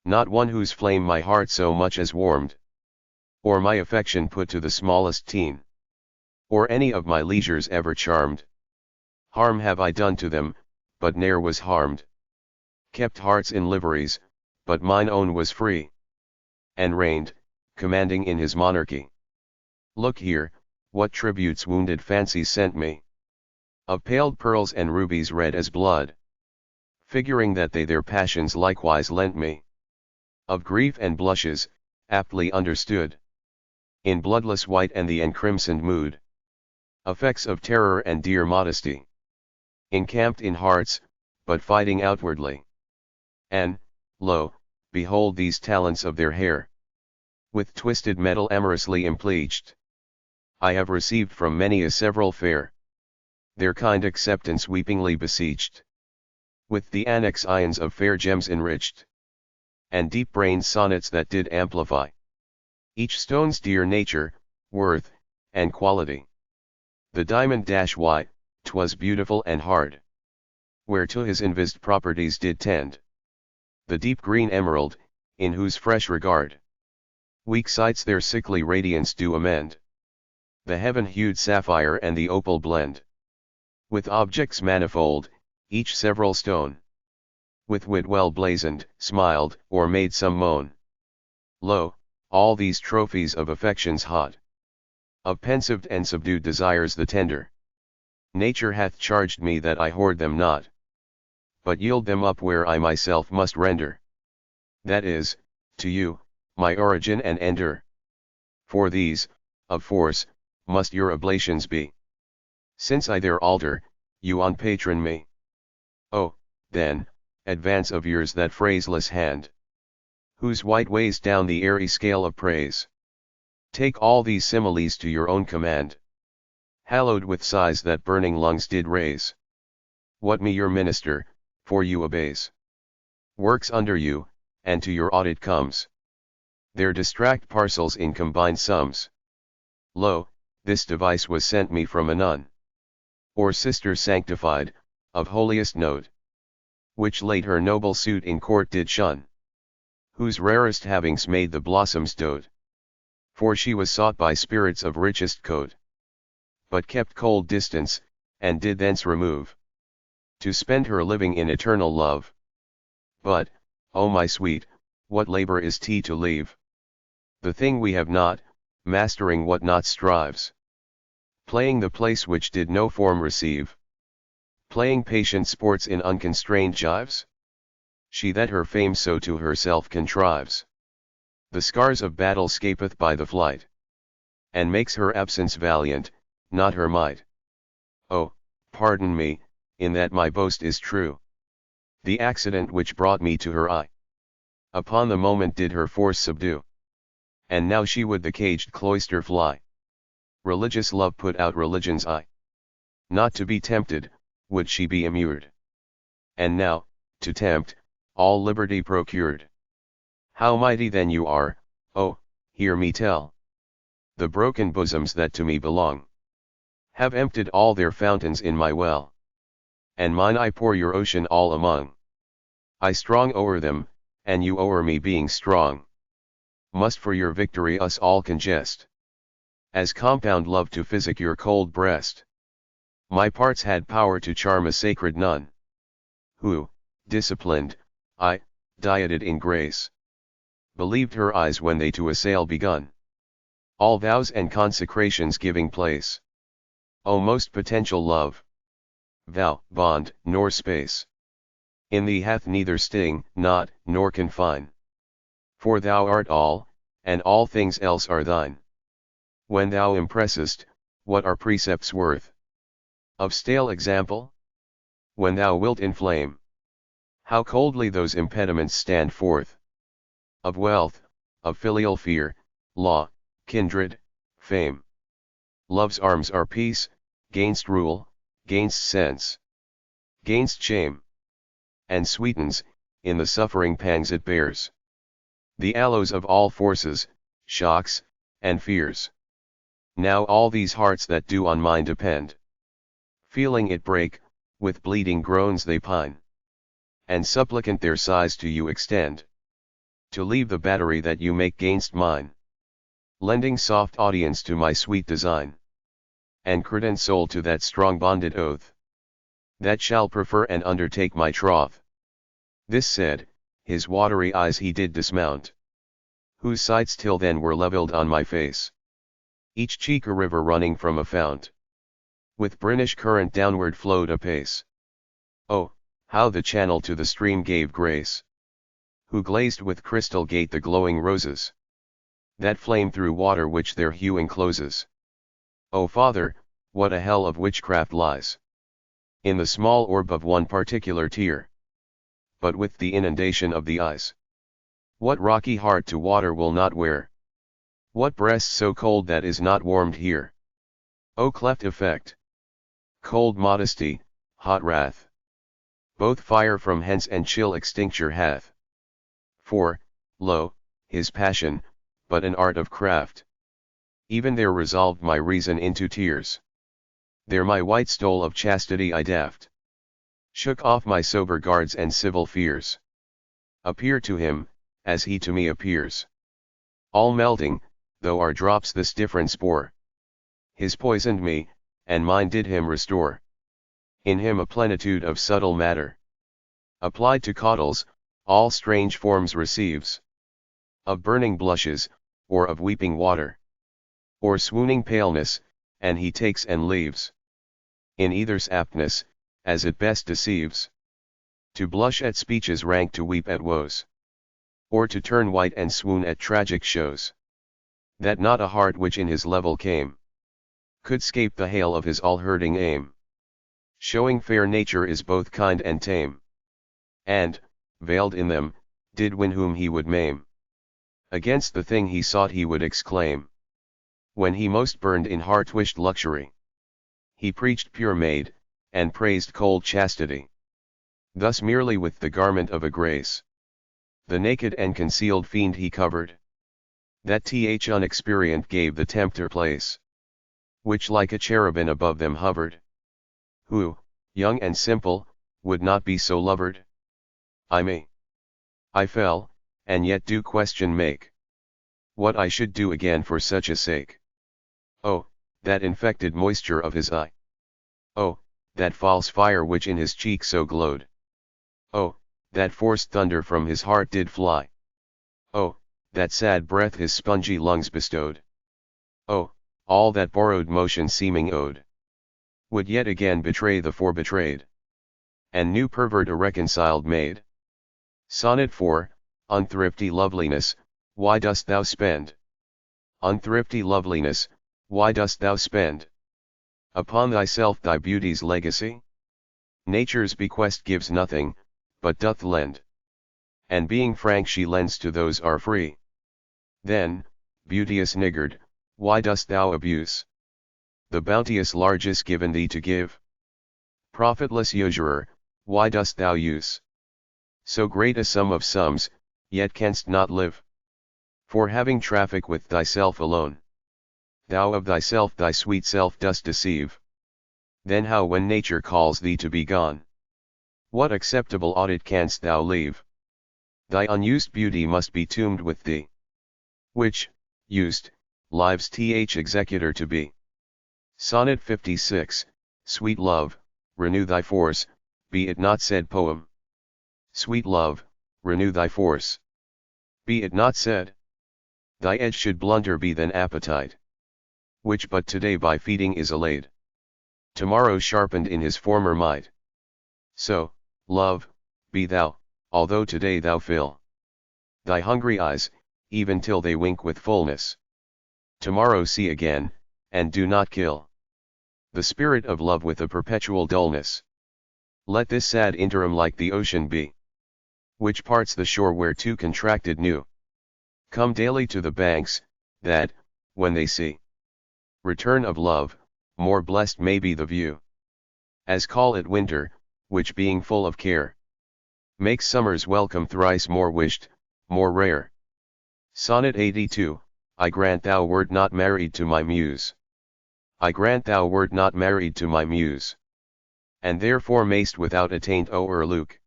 [SPEAKER 1] not one whose flame my heart so much as warmed, or my affection put to the smallest teen, or any of my leisures ever charmed. Harm have I done to them, but ne'er was harmed, kept hearts in liveries, but mine own was free, and reigned, commanding in his monarchy. Look here, what tributes wounded fancies sent me, of paled pearls and rubies red as blood, figuring that they their passions likewise lent me, of grief and blushes, aptly understood, in bloodless white and the encrimsoned mood, effects of terror and dear modesty, encamped in hearts, but fighting outwardly. And, lo, behold these talents of their hair, with twisted metal amorously impleached, I have received from many a several fair, their kind acceptance weepingly beseeched, with the annex ions of fair gems enriched, and deep-brained sonnets that did amplify each stone's dear nature, worth, and quality. The diamond why, 'twas beautiful and hard, whereto his envised properties did tend. The deep green emerald, in whose fresh regard weak sights their sickly radiance do amend. The heaven-hued sapphire and the opal blend, with objects manifold, each several stone, with wit well blazoned, smiled, or made some moan. Lo, all these trophies of affections hot, of pensive and subdued desires the tender, nature hath charged me that I hoard them not, but yield them up where I myself must render, that is, to you, my origin and ender. For these, of force, must your oblations be. Since I there alter, you unpatron me. Oh, then, advance of yours that phraseless hand, whose white weighs down the airy scale of praise. Take all these similes to your own command, hallowed with sighs that burning lungs did raise. What me your minister, for you obeys, works under you, and to your audit comes. Their distract parcels in combined sums. Lo, this device was sent me from a nun, or sister sanctified, of holiest note, which late her noble suit in court did shun, whose rarest havings made the blossoms dote, for she was sought by spirits of richest coat, but kept cold distance, and did thence remove, to spend her living in eternal love. But, O my sweet, what labor is tea to leave the thing we have not, mastering what not strives, playing the place which did no form receive, playing patient sports in unconstrained gyves? She that her fame so to herself contrives, the scars of battle scapeth by the flight, and makes her absence valiant, not her might. Oh, pardon me, in that my boast is true. The accident which brought me to her eye, upon the moment did her force subdue, and now she would the caged cloister fly. Religious love put out religion's eye, not to be tempted, would she be immured. And now, to tempt, all liberty procured. How mighty then you are, oh, hear me tell. The broken bosoms that to me belong, have emptied all their fountains in my well, and mine I pour your ocean all among. I strong o'er them, and you o'er me being strong, must for your victory us all congest, as compound love to physic your cold breast. My parts had power to charm a sacred nun, who, disciplined, dieted in grace, believed her eyes when they to assail begun, all vows and consecrations giving place. O most potential love, thou, bond, nor space, in thee hath neither sting, knot, nor confine. For thou art all, and all things else are thine. When thou impressest, what are precepts worth of stale example? When thou wilt inflame, how coldly those impediments stand forth, of wealth, of filial fear, law, kindred, fame. Love's arms are peace, gainst rule, gainst sense, gainst shame, and sweetens, in the suffering pangs it bears, the aloes of all forces, shocks, and fears. Now all these hearts that do on mine depend, feeling it break, with bleeding groans they pine, and supplicant their sighs to you extend, to leave the battery that you make gainst mine, lending soft audience to my sweet design, and credential to that strong bonded oath, that shall prefer and undertake my troth. This said, his watery eyes he did dismount, whose sights till then were levelled on my face, each cheek a river running from a fount, with brinish current downward flowed apace. Oh, how the channel to the stream gave grace, who glazed with crystal gate the glowing roses, that flame through water which their hue encloses. O Father, what a hell of witchcraft lies in the small orb of one particular tear, but with the inundation of the eyes. What rocky heart to water will not wear? What breast so cold that is not warmed here? O cleft effect! Cold modesty, hot wrath, both fire from hence and chill extincture hath. For, lo, his passion, but an art of craft. Even there resolved my reason into tears. There my white stole of chastity I daft, shook off my sober guards and civil fears. Appear to him, as he to me appears. All melting, though our drops this difference bore. His poisoned me, and mine did him restore. In him a plenitude of subtle matter, applied to caudals, all strange forms receives. Of burning blushes, or of weeping water, or swooning paleness, and he takes and leaves. In either's aptness, as it best deceives, to blush at speeches rank to weep at woes, or to turn white and swoon at tragic shows, that not a heart which in his level came could scape the hail of his all-hurting aim. Showing fair nature is both kind and tame. And, veiled in them, did win whom he would maim. Against the thing he sought he would exclaim. When he most burned in heart-wished luxury, he preached pure maid, and praised cold chastity. Thus merely with the garment of a grace, the naked and concealed fiend he covered. That unexperient gave the tempter place, which like a cherubin above them hovered. Who, young and simple, would not be so lovered? I fell, and yet do question make, what I should do again for such a sake. Oh, that infected moisture of his eye! Oh, that false fire which in his cheek so glowed! Oh, that forced thunder from his heart did fly! Oh, that sad breath his spongy lungs bestowed! Oh, all that borrowed motion seeming owed, would yet again betray the fore-betrayed, and new pervert a reconciled maid. Sonnet 4, Unthrifty Loveliness, why dost thou spend? Unthrifty Loveliness, why dost thou spend upon thyself thy beauty's legacy? Nature's bequest gives nothing, but doth lend. And being frank she lends to those are free. Then, beauteous niggard, why dost thou abuse the bounteous largess given thee to give? Profitless usurer, why dost thou use so great a sum of sums, yet canst not live? For having traffic with thyself alone, thou of thyself thy sweet self dost deceive. Then how when nature calls thee to be gone? What acceptable audit canst thou leave? Thy unused beauty must be tombed with thee, which, used, lives executor to be. Sonnet 56, Sweet love, renew thy force, be it not said poem. Sweet love, renew thy force, be it not said. Thy edge should blunter be than appetite, which but today by feeding is allayed, tomorrow sharpened in his former might. So, love, be thou, although today thou fill thy hungry eyes, even till they wink with fullness. Tomorrow see again, and do not kill the spirit of love with a perpetual dullness. Let this sad interim like the ocean be, which parts the shore where two contracted new come daily to the banks, that, when they see return of love, more blessed may be the view, as call it winter, which being full of care, makes summer's welcome thrice more wished, more rare. Sonnet 82, I grant thou wert not married to my muse. I grant thou wert not married to my muse, and therefore mayst without attaint o'erlook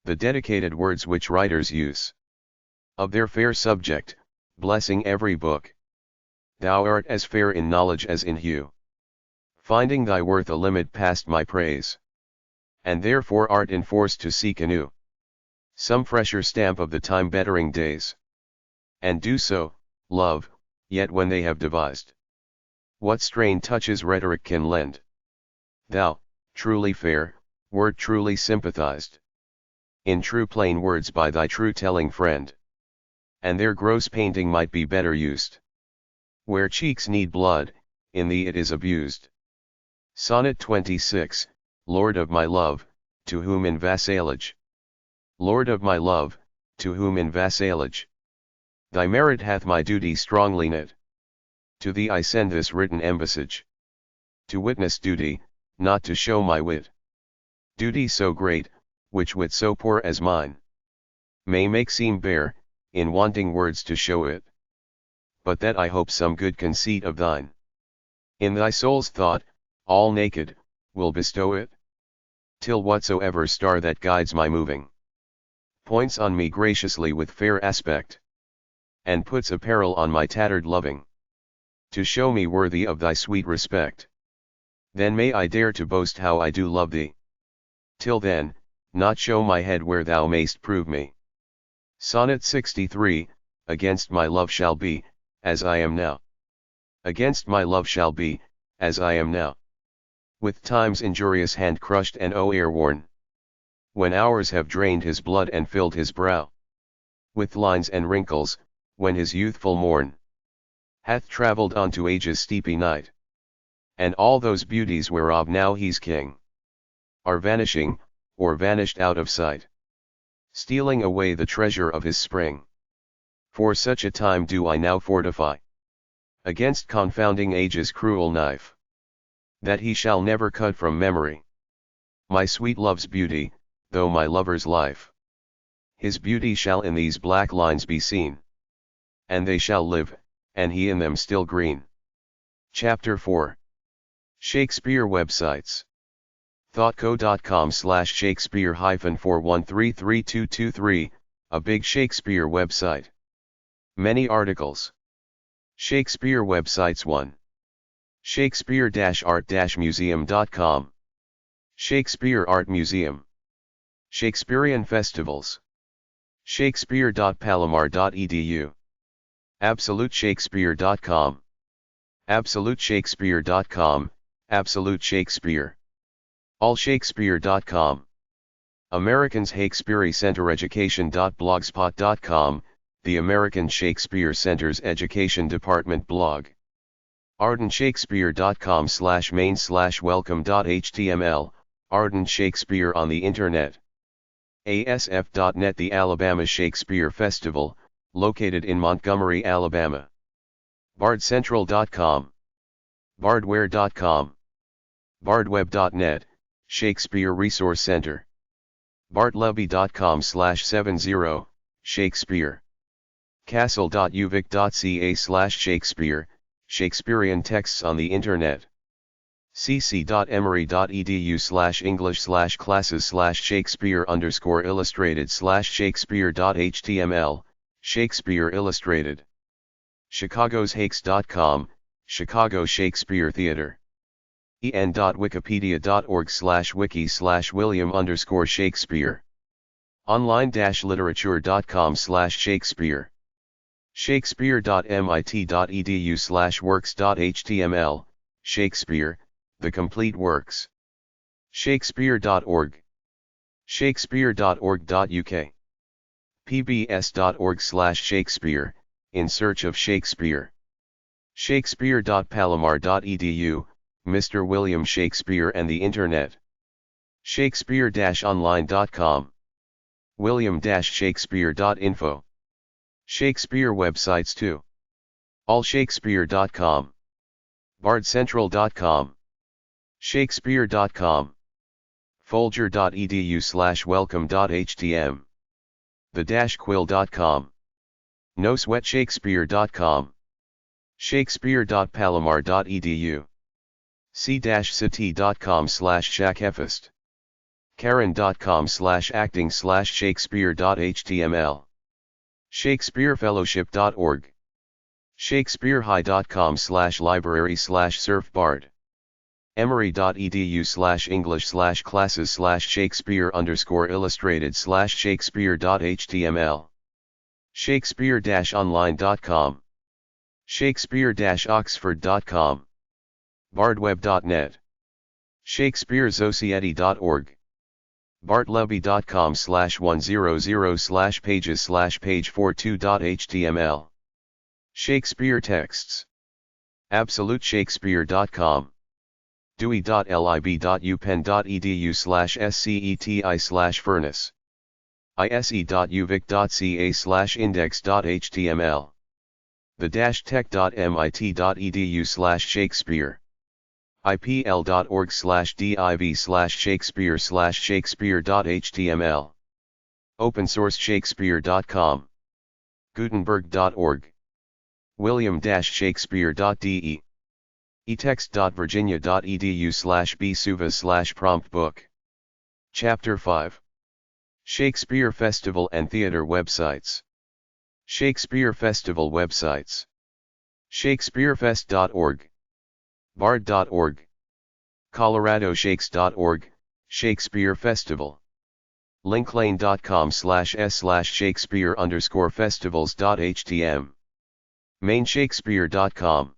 [SPEAKER 1] the dedicated words which writers use of their fair subject, blessing every book. Thou art as fair in knowledge as in hue, finding thy worth a limit past my praise, and therefore art enforced to seek anew some fresher stamp of the time-bettering days, and do so, love, yet when they have devised what strain touches rhetoric can lend. Thou, truly fair, wert truly sympathized in true plain words by thy true telling friend, and their gross painting might be better used where cheeks need blood, in thee it is abused. Sonnet 26, Lord of my love, to whom in vassalage? Lord of my love, to whom in vassalage? Thy merit hath my duty strongly knit. To thee I send this written embassage, to witness duty, not to show my wit. Duty so great, which wit so poor as mine may make seem bare, in wanting words to show it. But that I hope some good conceit of thine, in thy soul's thought, all naked, will bestow it, till whatsoever star that guides my moving points on me graciously with fair aspect, and puts apparel on my tattered loving, to show me worthy of thy sweet respect. Then may I dare to boast how I do love thee. Till then, not show my head where thou mayst prove me. Sonnet 63, Against my love shall be, as I am now. Against my love shall be, as I am now. With time's injurious hand crushed and o'er worn. When hours have drained his blood and filled his brow with lines and wrinkles, when his youthful morn hath travelled on to age's steepy night. And all those beauties whereof now he's king, are vanishing, or vanished out of sight, stealing away the treasure of his spring. For such a time do I now fortify, against confounding age's cruel knife, that he shall never cut from memory my sweet love's beauty, though my lover's life. His beauty shall in these black lines be seen, and they shall live, and he in them still green. Chapter 4. Shakespeare Websites. thoughtco.com/Shakespeare-4133223, a big Shakespeare website. Many articles. Shakespeare Websites 1. Shakespeare-art-museum.com. Shakespeare Art Museum. Shakespearean Festivals. Shakespeare.palomar.edu. AbsoluteShakespeare.com. AbsoluteShakespeare.com, Absolute Shakespeare. AllShakespeare.com. Americans Shakespeare Center Education.blogspot.com, the American Shakespeare Center's education department blog. ArdenShakespeare.com/main/welcome.html, Arden Shakespeare on the Internet. ASF.net. The Alabama Shakespeare Festival, located in Montgomery, Alabama. BardCentral.com. Bardware.com. BardWeb.net, Shakespeare Resource Center. BartLevy.com/70, Shakespeare. Castle.uvic.ca/Shakespeare, Shakespearean texts on the Internet. cc.emory.edu/english/classes/Shakespeare_illustrated/Shakespeare.html, Shakespeare Illustrated. ChicagosHakes.com, Chicago Shakespeare Theater. en.wikipedia.org/wiki/William_Shakespeare. Online-literature.com/Shakespeare. Shakespeare.mit.edu/works.html, Shakespeare, The Complete Works. Shakespeare.org. Shakespeare.org.uk. pbs.org/Shakespeare, In Search of Shakespeare. Shakespeare.palomar.edu, Mr. William Shakespeare and the Internet. Shakespeare-online.com. William-Shakespeare.info. Shakespeare Websites 2. AllShakespeare.com. BardCentral.com. Shakespeare.com. Folger.edu/welcome.htm. The-quill.com. NoSweatShakespeare.com. Shakespeare.palomar.edu. c-city.com/Shakefest. Karen.com/acting/Shakespeare.html. ShakespeareFellowship.org. ShakespeareHigh.com/library/surfbard. Emory.edu/English/classes/Shakespeare_illustrated/Shakespeare.html. Shakespeare-online.com. Shakespeare-oxford.com. Bardweb.net. ShakespeareSociety.org. bartlevy.com/100/pages/page42.html. Shakespeare texts. AbsoluteShakespeare.com. dewey.lib.upenn.edu/sceti/furnace. ise.uvic.ca/index.html. the-tech.mit.edu/Shakespeare. ipl.org/div/Shakespeare/Shakespeare.html. OpenSourceShakespeare.com. Gutenberg.org. William-Shakespeare.de. etext.virginia.edu/bsuvas/promptbook. Chapter 5. Shakespeare Festival and Theatre Websites. Shakespeare Festival Websites. Shakespearefest.org. Bard.org. ColoradoShakes.org, Shakespeare Festival. linklane.com/s/Shakespeare_festivals.htm. mainshakespeare.com.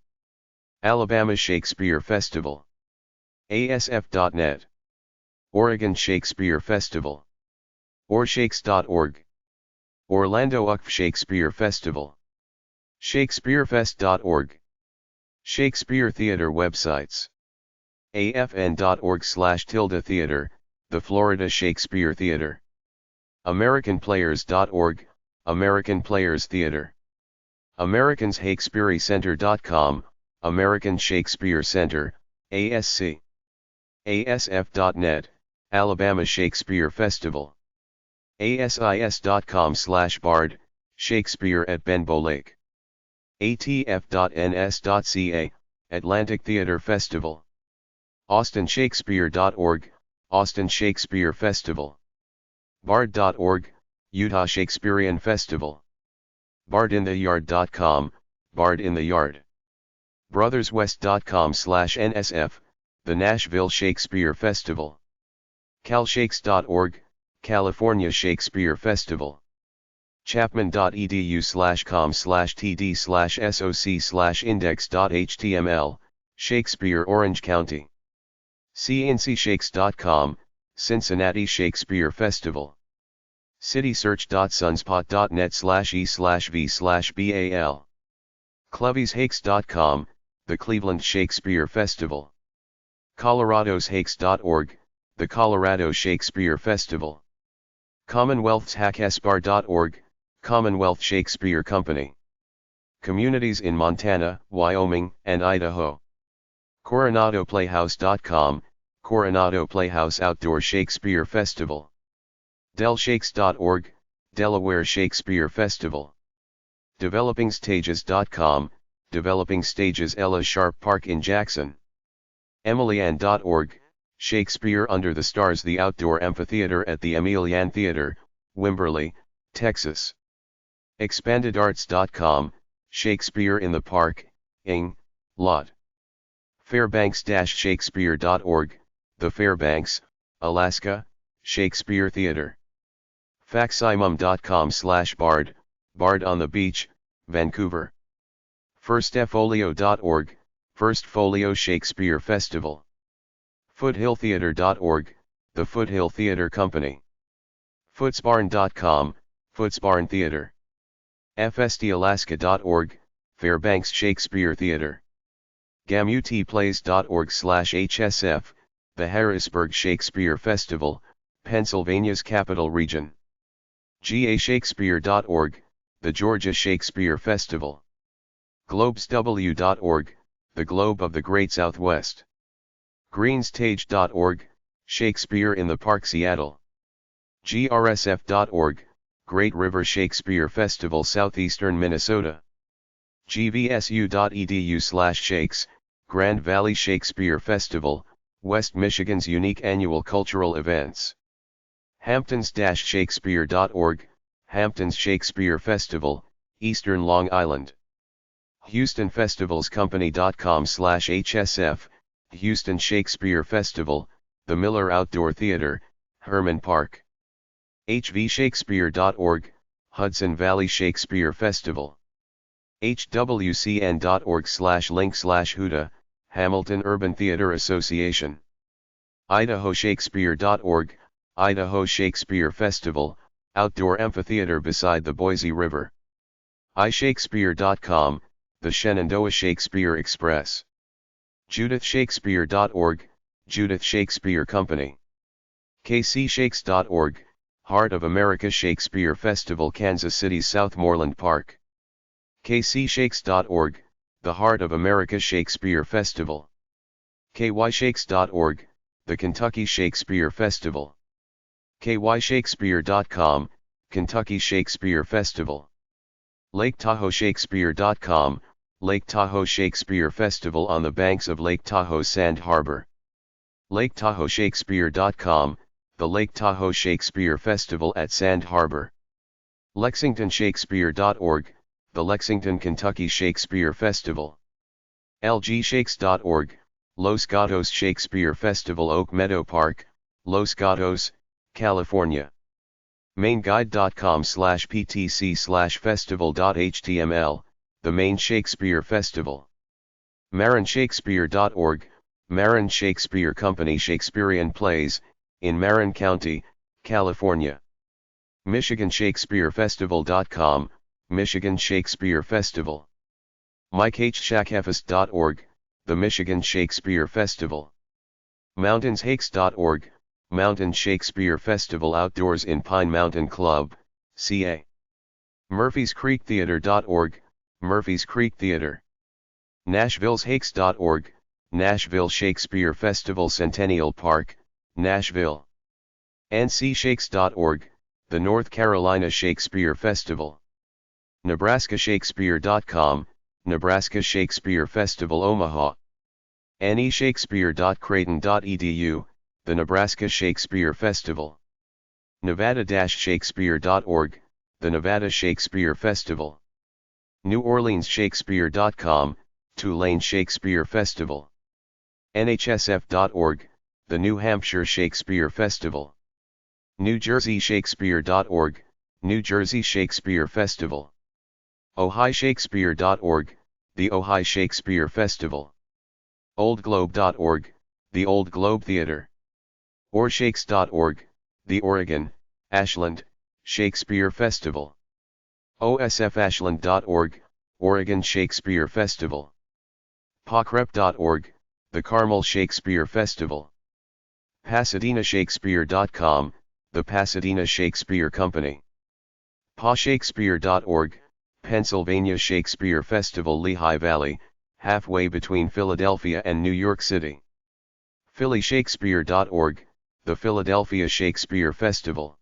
[SPEAKER 1] Alabama Shakespeare Festival. asf.net. Oregon Shakespeare Festival. orshakes.org. Orlando UCF Shakespeare Festival. Shakespearefest.org. Shakespeare Theatre Websites. afn.org/theater, the Florida Shakespeare Theater. AmericanPlayers.org, American Players Theater. AmericansShakespeareCenter.com, American Shakespeare Center, ASC. ASF.net, Alabama Shakespeare Festival. ASIS.com/Bard, Shakespeare at Benbow Lake. ATF.ns.ca, Atlantic Theater Festival. AustinShakespeare.org, Austin Shakespeare Festival. Bard.org, Utah Shakespearean Festival. BardInTheYard.com, Bard in the Yard. BrothersWest.com/NSF, the Nashville Shakespeare Festival. CalShakes.org, California Shakespeare Festival. Chapman.edu/com/td/soc/index.html, Shakespeare Orange County. CNCShakes.com, Cincinnati Shakespeare Festival. citysearch.sunspot.net/e/v/bal. CloviesHakes.com, the Cleveland Shakespeare Festival. ColoradosHakes.org, the Colorado Shakespeare Festival. CommonwealthsHackesbar.org, Commonwealth Shakespeare Company. Communities in Montana, Wyoming, and Idaho. CoronadoPlayhouse.com, Coronado Playhouse Outdoor Shakespeare Festival. DelShakes.org, Delaware Shakespeare Festival. DevelopingStages.com, Developing Stages Ella Sharp Park in Jackson. EmilyAnn.org, Shakespeare Under the Stars, the outdoor amphitheater at the Emily Ann Theater, Wimberley, Texas. ExpandedArts.com, Shakespeare in the Park, Ing. Lot. Fairbanks-Shakespeare.org, the Fairbanks, Alaska, Shakespeare Theater. Facsimum.com/Bard, Bard on the Beach, Vancouver. FirstFolio.org, First Folio Shakespeare Festival. FoothillTheater.org, the Foothill Theater Company. Footsbarn.com, Footsbarn Theater. FSTAlaska.org, Fairbanks Shakespeare Theater. GamUTPlays.org/HSF, the Harrisburg Shakespeare Festival, Pennsylvania's capital region. GAShakespeare.org, the Georgia Shakespeare Festival. GlobesW.org, the Globe of the Great Southwest. Greenstage.org, Shakespeare in the Park, Seattle. GRSF.org, Great River Shakespeare Festival, Southeastern Minnesota. GVSU.edu/Shakes, Grand Valley Shakespeare Festival, West Michigan's unique annual cultural events. Hamptons-Shakespeare.org, Hamptons Shakespeare Festival, Eastern Long Island. HoustonFestivalsCompany.com/HSF, Houston Shakespeare Festival, the Miller Outdoor Theater, Herman Park. HVShakespeare.org, Hudson Valley Shakespeare Festival. HWCN.org/link/Huda, Hamilton Urban Theater Association. IdahoShakespeare.org, Idaho Shakespeare Festival, Outdoor Amphitheater beside the Boise River. iShakespeare.com, the Shenandoah Shakespeare Express. JudithShakespeare.org, Judith Shakespeare Company. KCShakes.org, Heart of America Shakespeare Festival, Kansas City's Southmoreland Park. KCShakes.org, the Heart of America Shakespeare Festival. KYShakes.org, the Kentucky Shakespeare Festival. KYShakespeare.com, Kentucky Shakespeare Festival. LakeTahoeShakespeare.com, Lake Tahoe Shakespeare Festival on the banks of Lake Tahoe Sand Harbor. LakeTahoeShakespeare.com, the Lake Tahoe Shakespeare Festival at Sand Harbor. LexingtonShakespeare.org, the Lexington, Kentucky Shakespeare Festival. LGShakes.org, Los Gatos Shakespeare Festival, Oak Meadow Park, Los Gatos, California. mainguide.com/ptc/festival.html, the Maine Shakespeare Festival. MarinShakespeare.org, Marin Shakespeare Company Shakespearean Plays, in Marin County, California. MichiganShakespeareFestival.com, Michigan Shakespeare Festival. MikeHShackFest.org, the Michigan Shakespeare Festival. Mountainshakes.org, Mountain Shakespeare Festival outdoors in Pine Mountain Club, CA. MurphysCreekTheater.org, Murphys Creek Theater. NashvilleShakes.org, Nashville Shakespeare Festival Centennial Park, Nashville. NCShakes.org, the North Carolina Shakespeare Festival. NebraskaShakespeare.com, Nebraska Shakespeare Festival Omaha. NEShakespeare.creighton.edu, the Nebraska Shakespeare Festival. Nevada-Shakespeare.org, the Nevada Shakespeare Festival. NewOrleansShakespeare.com, Tulane Shakespeare Festival. NHSF.org, the New Hampshire Shakespeare Festival. NewJerseyShakespeare.org, New Jersey Shakespeare Festival. OhioShakespeare.org, the Ohio Shakespeare Festival. OldGlobe.org, the Old Globe Theater. OrShakes.org, the Oregon, Ashland, Shakespeare Festival. OSFAshland.org, Oregon Shakespeare Festival. PACREP.org, the Carmel Shakespeare Festival. PasadenaShakespeare.com, the Pasadena Shakespeare Company. PawShakespeare.org, Pennsylvania Shakespeare Festival. Lehigh Valley, halfway between Philadelphia and New York City. PhillyShakespeare.org, the Philadelphia Shakespeare Festival.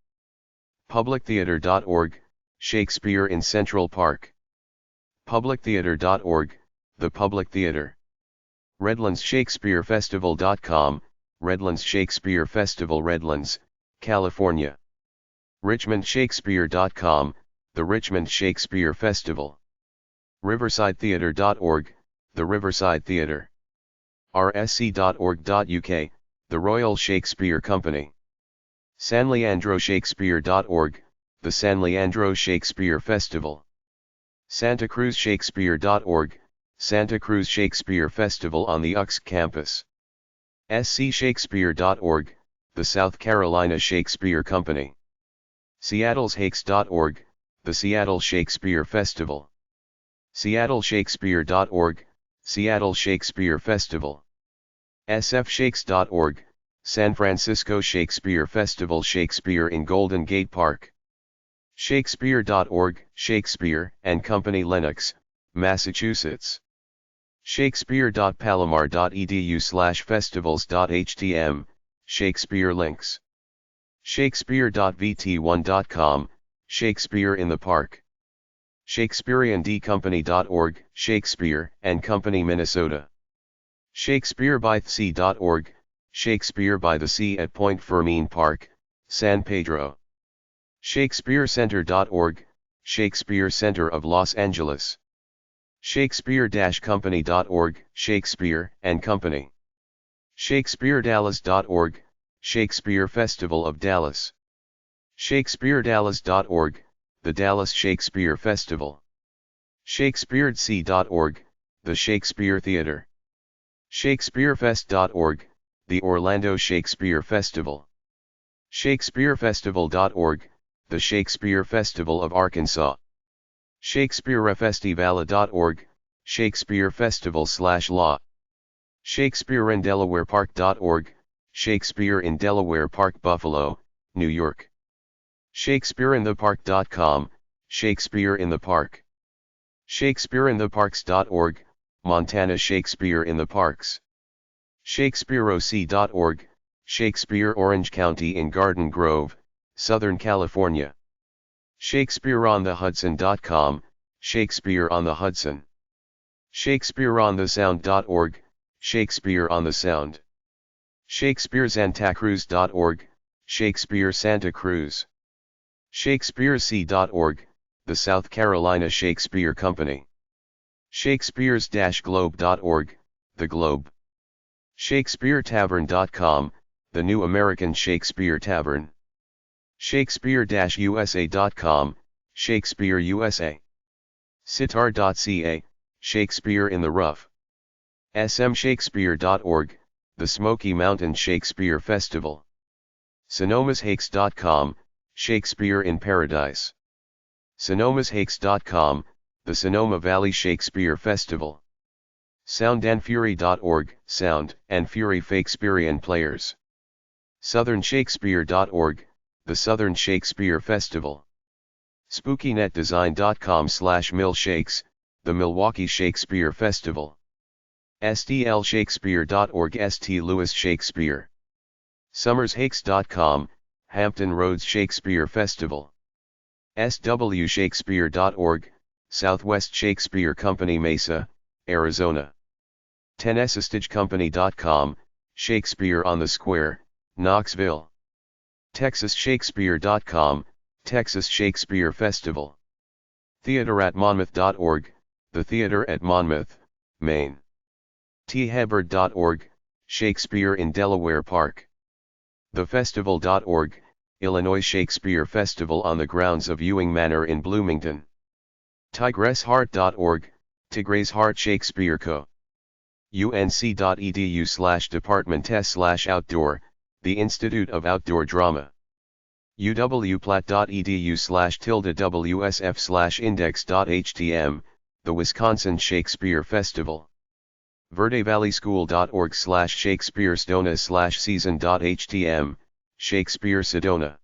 [SPEAKER 1] PublicTheater.org, Shakespeare in Central Park. PublicTheater.org, the Public Theater. RedlandsShakespeareFestival.com, Redlands Shakespeare Festival. Redlands, California. RichmondShakespeare.com, the Richmond Shakespeare Festival. RiversideTheatre.org, the Riverside Theatre. RSC.org.uk, the Royal Shakespeare Company. SanLeandroShakespeare.org, the San Leandro Shakespeare Festival. SantaCruzShakespeare.org, Santa Cruz Shakespeare Festival on the UX campus. SCShakespeare.org, the South Carolina Shakespeare Company. SeattleShakes.org, the Seattle Shakespeare Festival. SeattleShakespeare.org, Seattle Shakespeare Festival. SFShakes.org, San Francisco Shakespeare Festival. Shakespeare in Golden Gate Park. Shakespeare.org, Shakespeare and Company, Lenox, Massachusetts. Shakespeare.palomar.edu/festivals.htm, Shakespeare links. Shakespeare.vt1.com, Shakespeare in the Park. ShakespeareanDCompany.org, Shakespeare and Company, Minnesota. ShakespeareByTheSea.org, Shakespeare by the Sea at Point Fermin Park, San Pedro. ShakespeareCenter.org, Shakespeare Center of Los Angeles. Shakespeare-company.org, Shakespeare and Company. ShakespeareDallas.org, Shakespeare Festival of Dallas. ShakespeareDallas.org, the Dallas Shakespeare Festival. ShakespeareC.org, the Shakespeare Theater. ShakespeareFest.org, the Orlando Shakespeare Festival. ShakespeareFestival.org, the Shakespeare Festival of Arkansas. ShakespeareFestivala.org, Shakespeare Festival/Law. ShakespeareInDelawarePark.org, Shakespeare in Delaware Park, Buffalo, New York. ShakespeareInThePark.com, Shakespeare in the Park. ShakespeareInTheParks.org, Montana Shakespeare in the Parks. ShakespeareOC.org, Shakespeare Orange County in Garden Grove, Southern California. ShakespeareOnTheHudson.com, Shakespeare on the Hudson. ShakespeareOnTheSound.org, Shakespeare on the Sound. ShakespeareSantaCruz.org, Shakespeare Santa Cruz. ShakespeareC.org, the South Carolina Shakespeare Company. Shakespeare's-globe.org, the Globe. ShakespeareTavern.com, the New American Shakespeare Tavern. Shakespeare-USA.com, Shakespeare USA. Sitar.ca, Shakespeare in the Rough. smshakespeare.org, the Smoky Mountain Shakespeare Festival. SonomaShakes.com, Shakespeare in Paradise. SonomaShakes.com, the Sonoma Valley Shakespeare Festival. soundandfury.org, Sound and Fury Fakesperian Players. southernshakespeare.org, the Southern Shakespeare Festival. SpookyNetDesign.com/milshakes, the Milwaukee Shakespeare Festival. stlshakespeare.org, St. Louis Shakespeare. SummersHakes.com, Hampton Roads Shakespeare Festival. swshakespeare.org, Southwest Shakespeare Company, Mesa, Arizona. TennesseeStageCompany.com, Shakespeare on the Square, Knoxville. TexasShakespeare.com, Texas Shakespeare Festival. TheaterAtMonmouth.org, the Theater at Monmouth, Maine. thehubbard.org, Shakespeare in Delaware Park. thefestival.org, Illinois Shakespeare Festival on the grounds of Ewing Manor in Bloomington. tigressheart.org, Tigres Heart Shakespeare Co. unc.edu/department/outdoor, the Institute of Outdoor Drama. uwplat.edu/WSF/index.htm, the Wisconsin Shakespeare Festival. verdevalleySchool.org/Shakespeare-Sedona/season.htm, Shakespeare Sedona.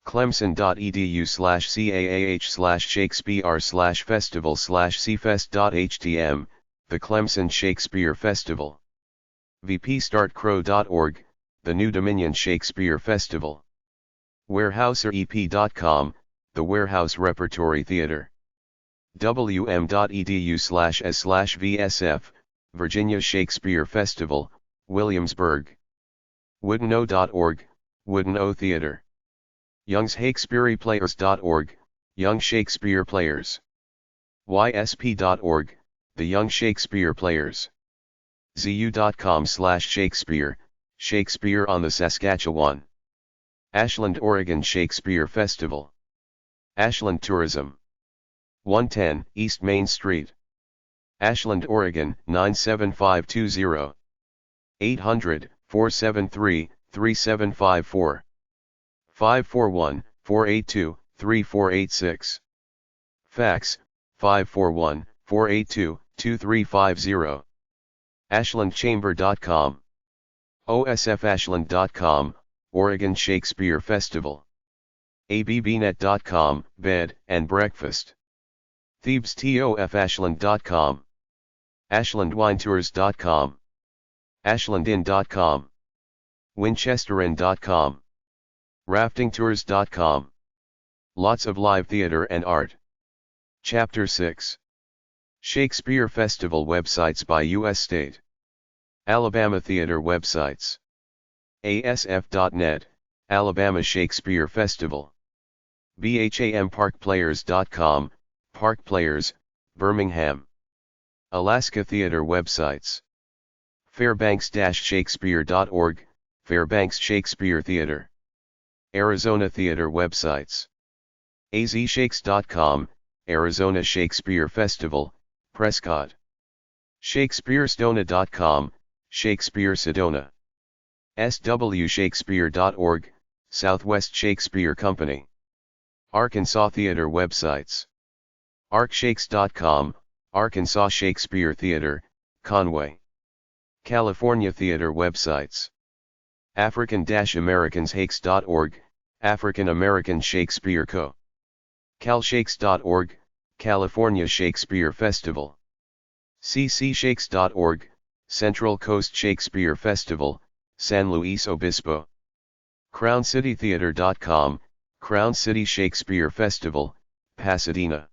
[SPEAKER 1] Clemson.edu/CAAH/Shakespeare/festival/cfest.htm, the Clemson Shakespeare Festival. vpstartcrow.org, the New Dominion Shakespeare Festival. warehouserep.com, the Warehouse Repertory Theater. wm.edu/s/vsf, Virginia Shakespeare Festival, Williamsburg. woodeno.org, Woodeno Theater. youngshakespeareplayers.org, Young Shakespeare Players. ysp.org, the Young Shakespeare Players. zu.com/Shakespeare, Shakespeare on the Saskatchewan. Ashland, Oregon Shakespeare Festival. Ashland Tourism. 110 East Main Street. Ashland, Oregon 97520. 800-473-3754. 541-482-3486. Fax, 541-482-2350. ashlandchamber.com. osfashland.com, Oregon Shakespeare Festival. abbnet.com, Bed and Breakfast. thebestofashland.com. ashlandwinetours.com. ashlandinn.com. winchesterin.com. raftingtours.com. Lots of live theater and art. Chapter 6. Shakespeare Festival websites by U.S. state. Alabama Theater websites. asf.net, Alabama Shakespeare Festival. bhamparkplayers.com, Park Players, Birmingham. Alaska Theater websites. Fairbanks-Shakespeare.org, Fairbanks Shakespeare Theater. Arizona Theater websites. azshakes.com, Arizona Shakespeare Festival, Prescott. shakespearestona.com, Shakespeare Sedona. swshakespeare.org, Southwest Shakespeare Company. Arkansas Theater websites. arkshakes.com, Arkansas Shakespeare Theater, Conway. California Theater websites. African-Americanshakes.org, African American Shakespeare Co. calshakes.org, California Shakespeare Festival. ccshakes.org, Central Coast Shakespeare Festival, San Luis Obispo. crowncitytheater.com, Crown City Shakespeare Festival, Pasadena.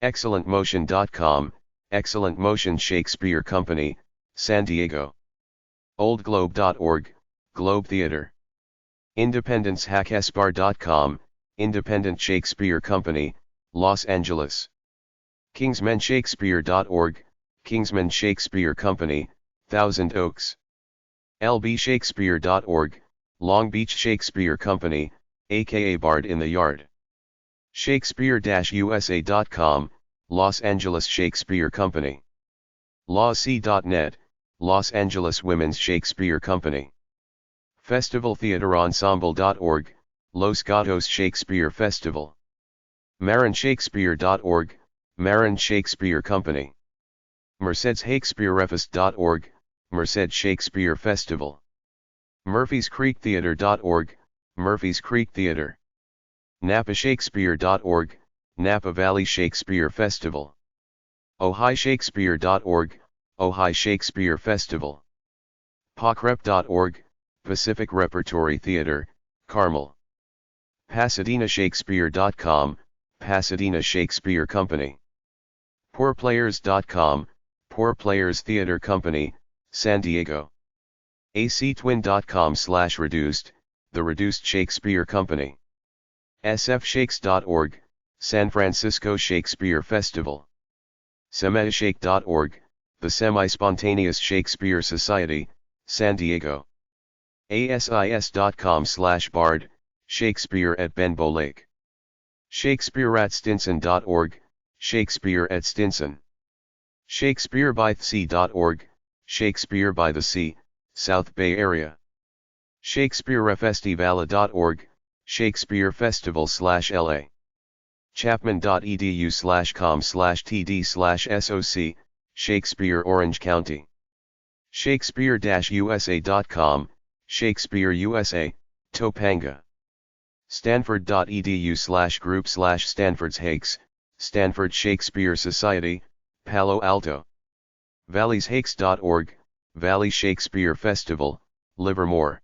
[SPEAKER 1] excellentmotion.com, Excellent Motion Shakespeare Company, San Diego. oldglobe.org, Globe Theater. independencehackesbar.com, Independent Shakespeare Company, Los Angeles. kingsmanshakespeare.org, Kingsman Shakespeare Company, Thousand Oaks. lbshakespeare.org, Long Beach Shakespeare Company, aka Bard in the Yard. Shakespeare-USA.com, Los Angeles Shakespeare Company. lawc.net, Los Angeles Women's Shakespeare Company. festivaltheaterensemble.org, Los Gatos Shakespeare Festival. marinshakespeare.org, Marin Shakespeare Company. mercedshakespearefest.org, Merced Shakespeare Festival. murphyscreektheatre.org, Murphys Creek Theatre. napashakespeare.org, Napa Valley Shakespeare Festival. ohighshakespeare.org, Ojai Shakespeare Festival. pacrep.org, Pacific Repertory Theatre, Carmel. pasadena-shakespeare.com, Pasadena Shakespeare Company. poorplayers.com, Poor Players Theatre Company, San Diego. actwin.com/reduced, The Reduced Shakespeare Company. sfshakes.org, San Francisco Shakespeare Festival. semishake.org, The Semi-Spontaneous Shakespeare Society, San Diego. asis.com/bard, Shakespeare at Benbow Lake. shakespeareatstinson.org, Shakespeare at Stinson. shakespearebythesea.org, Shakespeare by the Sea, South Bay Area. shakespearefestivala.org, Shakespeare Festival/LA. chapman.edu/com/td/soc, Shakespeare Orange County. shakespeare-usa.com, Shakespeare USA, Topanga. stanford.edu/group/Stanford's Hakes, Stanford Shakespeare Society, Palo Alto. valleyshakes.org, Valley Shakespeare Festival, Livermore.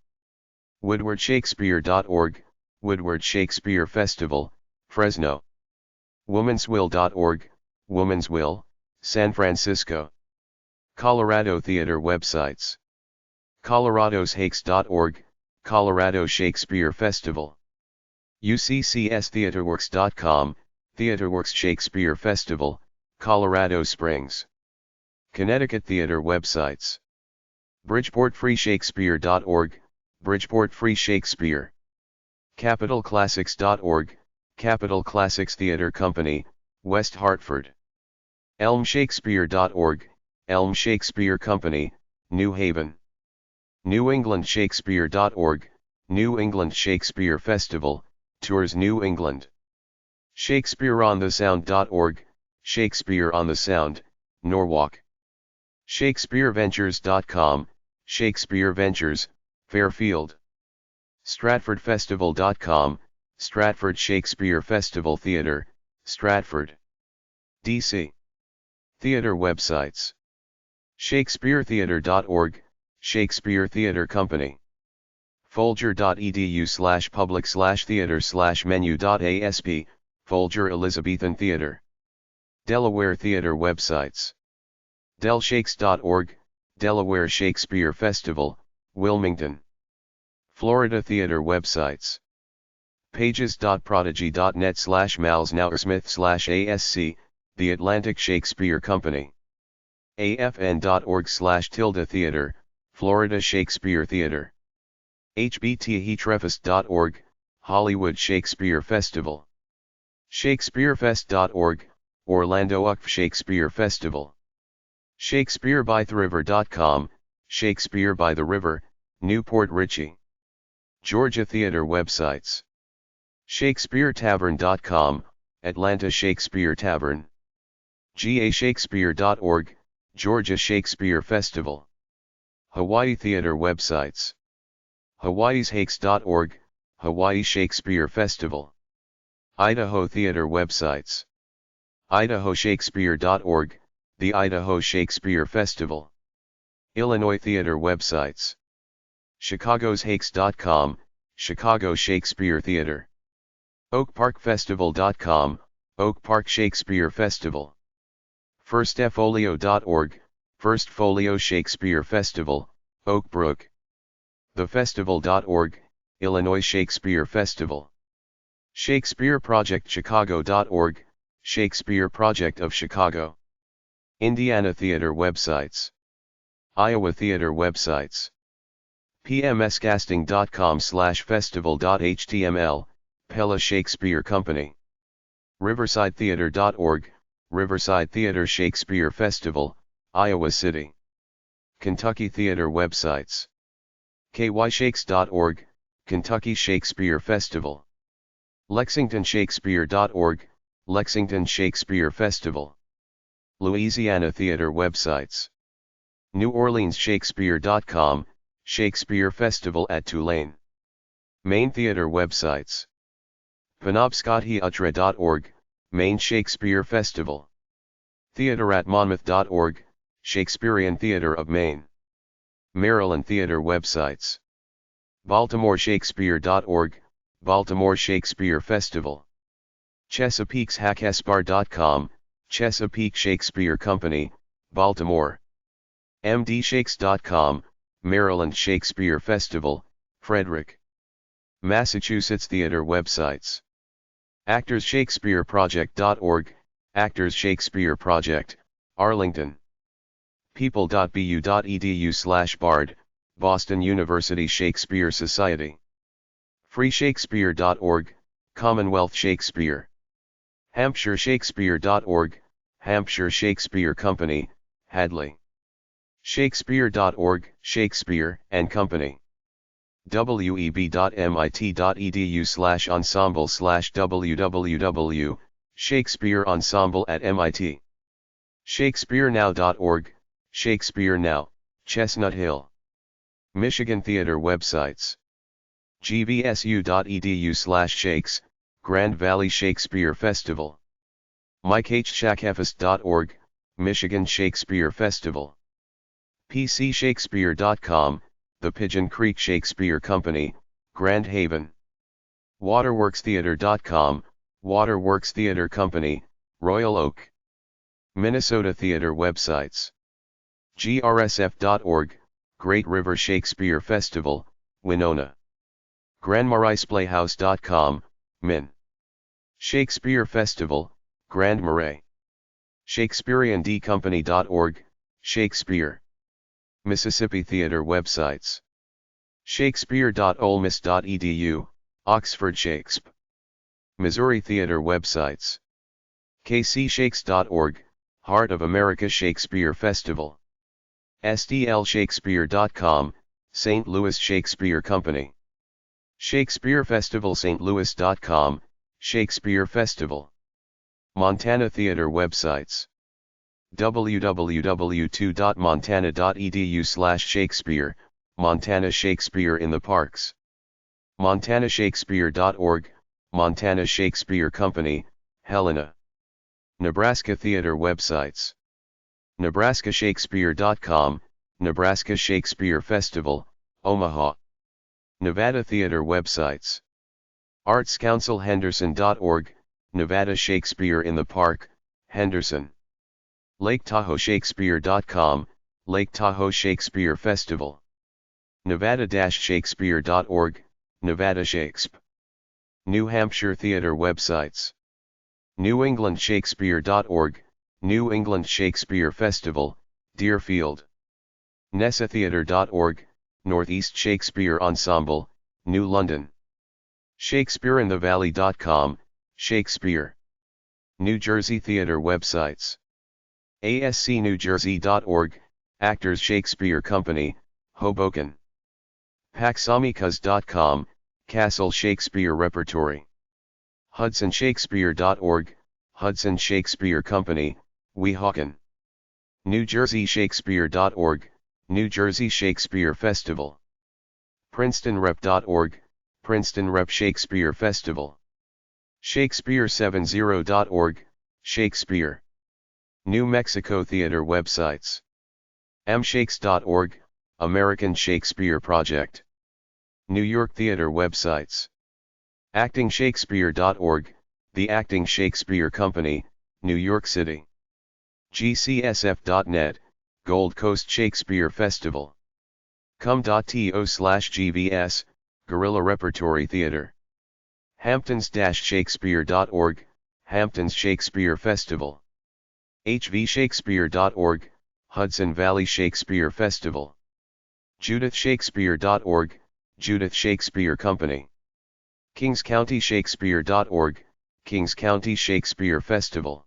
[SPEAKER 1] woodwardshakespeare.org, Woodward Shakespeare Festival, Fresno. womanswill.org, Woman's Will, San Francisco. Colorado Theater websites. coloradoshakes.org, Colorado Shakespeare Festival. uccstheaterworks.com, Theaterworks Shakespeare Festival, Colorado Springs. Connecticut Theater websites. bridgeportfreeshakespeare.org, Bridgeport Free Shakespeare. capitalclassics.org, Capital Classics Theater Company, West Hartford. elmshakespeare.org, Elm Shakespeare Company, New Haven. newenglandshakespeare.org, New England Shakespeare Festival, Tours New England. shakespeareonthesound.org, Shakespeare on the Sound, Norwalk. shakespeareventures.com, Shakespeare Ventures, Fairfield. stratfordfestival.com, Stratford Shakespeare Festival Theatre, Stratford, D.C. Theater websites. shakespearetheatre.org, Shakespeare Theatre Company. folger.edu/public/theater/menu.asp, Folger Elizabethan Theatre. Delaware Theater websites. delshakes.org, Delaware Shakespeare Festival, Wilmington. Florida Theater websites. pages.prodigy.net/malsnauersmith/asc, The Atlantic Shakespeare Company. afn.org/theater, Florida Shakespeare Theater. hbthetrefest.org, Hollywood Shakespeare Festival. shakespearefest.org, Orlando UCF Shakespeare Festival. shakespearebytheriver.com, Shakespeare by the River, Newport Richey. Georgia Theater websites. shakespearetavern.com, Atlanta Shakespeare Tavern. gashakespeare.org, Georgia Shakespeare Festival. Hawaii Theater websites. hawaiishakes.org, Hawaii Shakespeare Festival. Idaho Theater websites. idahoshakespeare.org, The Idaho Shakespeare Festival. Illinois Theater websites. chicagoshakes.com, Chicago Shakespeare Theater. oakparkfestival.com, Oak Park Shakespeare Festival. firstfolio.org, First Folio Shakespeare Festival, Oak Brook. thefestival.org, Illinois Shakespeare Festival. shakespeareprojectchicago.org, Shakespeare Project of Chicago. Indiana Theater websites. Iowa Theater websites. pmscasting.com/festival.html, Pella Shakespeare Company. riversidetheater.org, Riverside Theater Shakespeare Festival, Iowa City. Kentucky Theater websites. kyshakes.org, Kentucky Shakespeare Festival. lexingtonshakespeare.org, Lexington Shakespeare Festival. Louisiana theater websites. New Orleans Shakespeare.com, Shakespeare Festival at Tulane. Maine theater websites. Penobscotiutra.org, Maine Shakespeare Festival. Theateratmonmouth.org, Shakespearean Theater of Maine. Maryland theater websites. BaltimoreShakespeare.org, Baltimore Shakespeare Festival. Chesapeake's Hackesbar.com, Chesapeake Shakespeare Company, Baltimore. MDShakes.com, Maryland Shakespeare Festival, Frederick. Massachusetts theater websites. ActorsShakespeareProject.org, Actors Shakespeare Project, Arlington. people.bu.edu/bard, Boston University Shakespeare Society. FreeShakespeare.org, Commonwealth Shakespeare. HampshireShakespeare.org, Hampshire Shakespeare Company, Hadley. Shakespeare.org, Shakespeare and Company. web.mit.edu/ensemble/www, Shakespeare Ensemble at MIT. ShakespeareNow.org, Shakespeare Now, Chestnut Hill. Michigan theater websites. gvsu.edu/shakes, Grand Valley Shakespeare Festival. MikeHShackFest.org, Michigan Shakespeare Festival. PCShakespeare.com, The Pigeon Creek Shakespeare Company, Grand Haven. WaterworksTheater.com, Waterworks Theater Company, Royal Oak. Minnesota theater websites. GRSF.org, Great River Shakespeare Festival, Winona. GrandMarais.com, Min. Shakespeare Festival, Grand Marais. ShakespeareanDCompany.org, Shakespeare. Mississippi theater websites. Shakespeare.olemiss.edu, Oxford Shakesp. Missouri theater websites. KCShakes.org, Heart of America Shakespeare Festival. STLShakespeare.com, St. Louis Shakespeare Company. Shakespeare Festival St. Louis.com, Shakespeare Festival. Montana theater websites. www.montana.edu/Shakespeare, Montana Shakespeare in the Parks. MontanaShakespeare.org, Montana Shakespeare Company, Helena. Nebraska theater websites. NebraskaShakespeare.com, Nebraska Shakespeare Festival, Omaha. Nevada theater websites. ArtsCouncilHenderson.org, Nevada Shakespeare in the Park, Henderson. LakeTahoeShakespeare.com, Lake Tahoe Shakespeare Festival. Nevada-Shakespeare.org, Nevada Shakesp. New Hampshire theater websites. NewEnglandShakespeare.org, New England Shakespeare Festival, Deerfield. NessaTheatre.org, Northeast Shakespeare Ensemble, New London. ShakespeareInTheValley.com, Shakespeare. New Jersey theater websites. ASCNewJersey.org, Actors Shakespeare Company, Hoboken. Paxamikas.com, Castle Shakespeare Repertory. HudsonShakespeare.org, Hudson Shakespeare Company, Weehawken. NewJerseyShakespeare.org, New Jersey Shakespeare Festival. PrincetonRep.org, Princeton Rep Shakespeare Festival. Shakespeare70.org, Shakespeare. New Mexico theater websites. mshakes.org, American Shakespeare Project. New York theater websites. ActingShakespeare.org, The Acting Shakespeare Company, New York City. GCSF.net, Gold Coast Shakespeare Festival. com.to/GVS, Guerrilla Repertory Theater. Hamptons-Shakespeare.org, Hamptons Shakespeare Festival. hvshakespeare.org, Hudson Valley Shakespeare Festival. judithshakespeare.org, Judith Shakespeare Company. kingscountyshakespeare.org, Kings County Shakespeare Festival.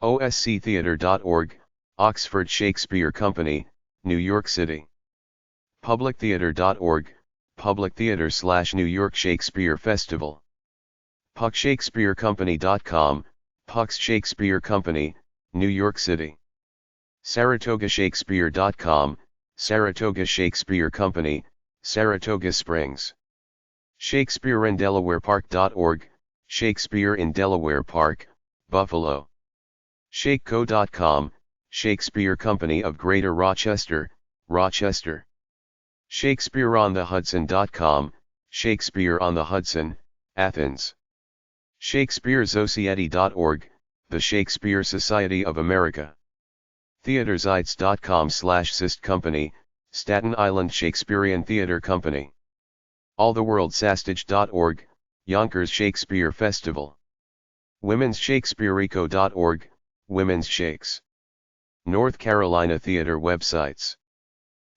[SPEAKER 1] osctheater.org, Oxford Shakespeare Company, New York City. publictheater.org, Public Theater/New York Shakespeare Festival. puckshakespearecompany.com, Puck's Shakespeare Company, New York City. SaratogaShakespeare.com, Saratoga Shakespeare Company, Saratoga Springs. ShakespeareInDelawarePark.org, Shakespeare in Delaware Park, Buffalo. ShakeCo.com, Shakespeare Company of Greater Rochester, Rochester. ShakespeareOnTheHudson.com, Shakespeare on the Hudson, Athens. ShakespeareSociety.org, the Shakespeare Society of America. TheaterZites.com/Sist Company, Staten Island Shakespearean Theater Company. AllTheWorldSastage.org, Yonkers Shakespeare Festival. Women'sShakespeareco.org, Women's Shakes. North Carolina Theater websites.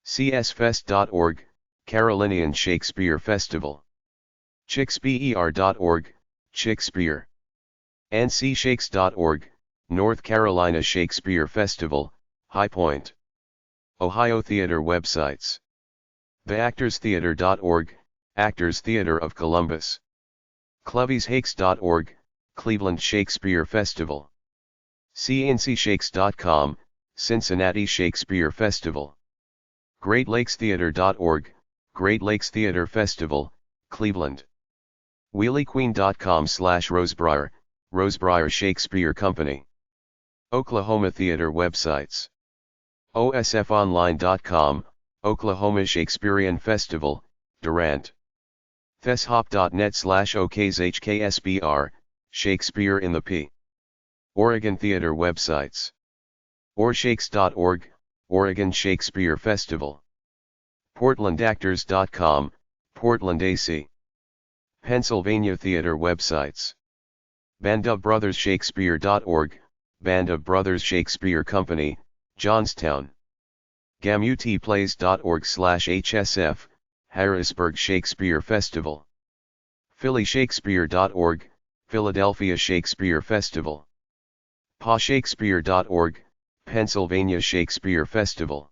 [SPEAKER 1] CSFest.org, Carolinian Shakespeare Festival. ChicksPER.org, Chickspeare. NCShakes.org, North Carolina Shakespeare Festival, High Point. Ohio Theater websites. TheActorsTheater.org, Actors Theater of Columbus. CleviesHakes.org, Cleveland Shakespeare Festival. CNCShakes.com, Cincinnati Shakespeare Festival. GreatLakesTheater.org, Great Lakes Theater Festival, Cleveland. WheelyQueen.com/Rosebriar, Rosebriar Shakespeare Company. Oklahoma Theater websites. OSFOnline.com, Oklahoma Shakespearean Festival, Durant. ThesHop.net/OKSHKSBR, Shakespeare in the P. Oregon Theater websites. OrShakes.org, Oregon Shakespeare Festival. PortlandActors.com, Portland AC. Pennsylvania Theater websites. BandofBrothersShakespeare.org, Band of Brothers Shakespeare Company, Johnstown. GamUTPlays.org/HSF, Harrisburg Shakespeare Festival. PhillyShakespeare.org, Philadelphia Shakespeare Festival. PawShakespeare.org, Pennsylvania Shakespeare Festival.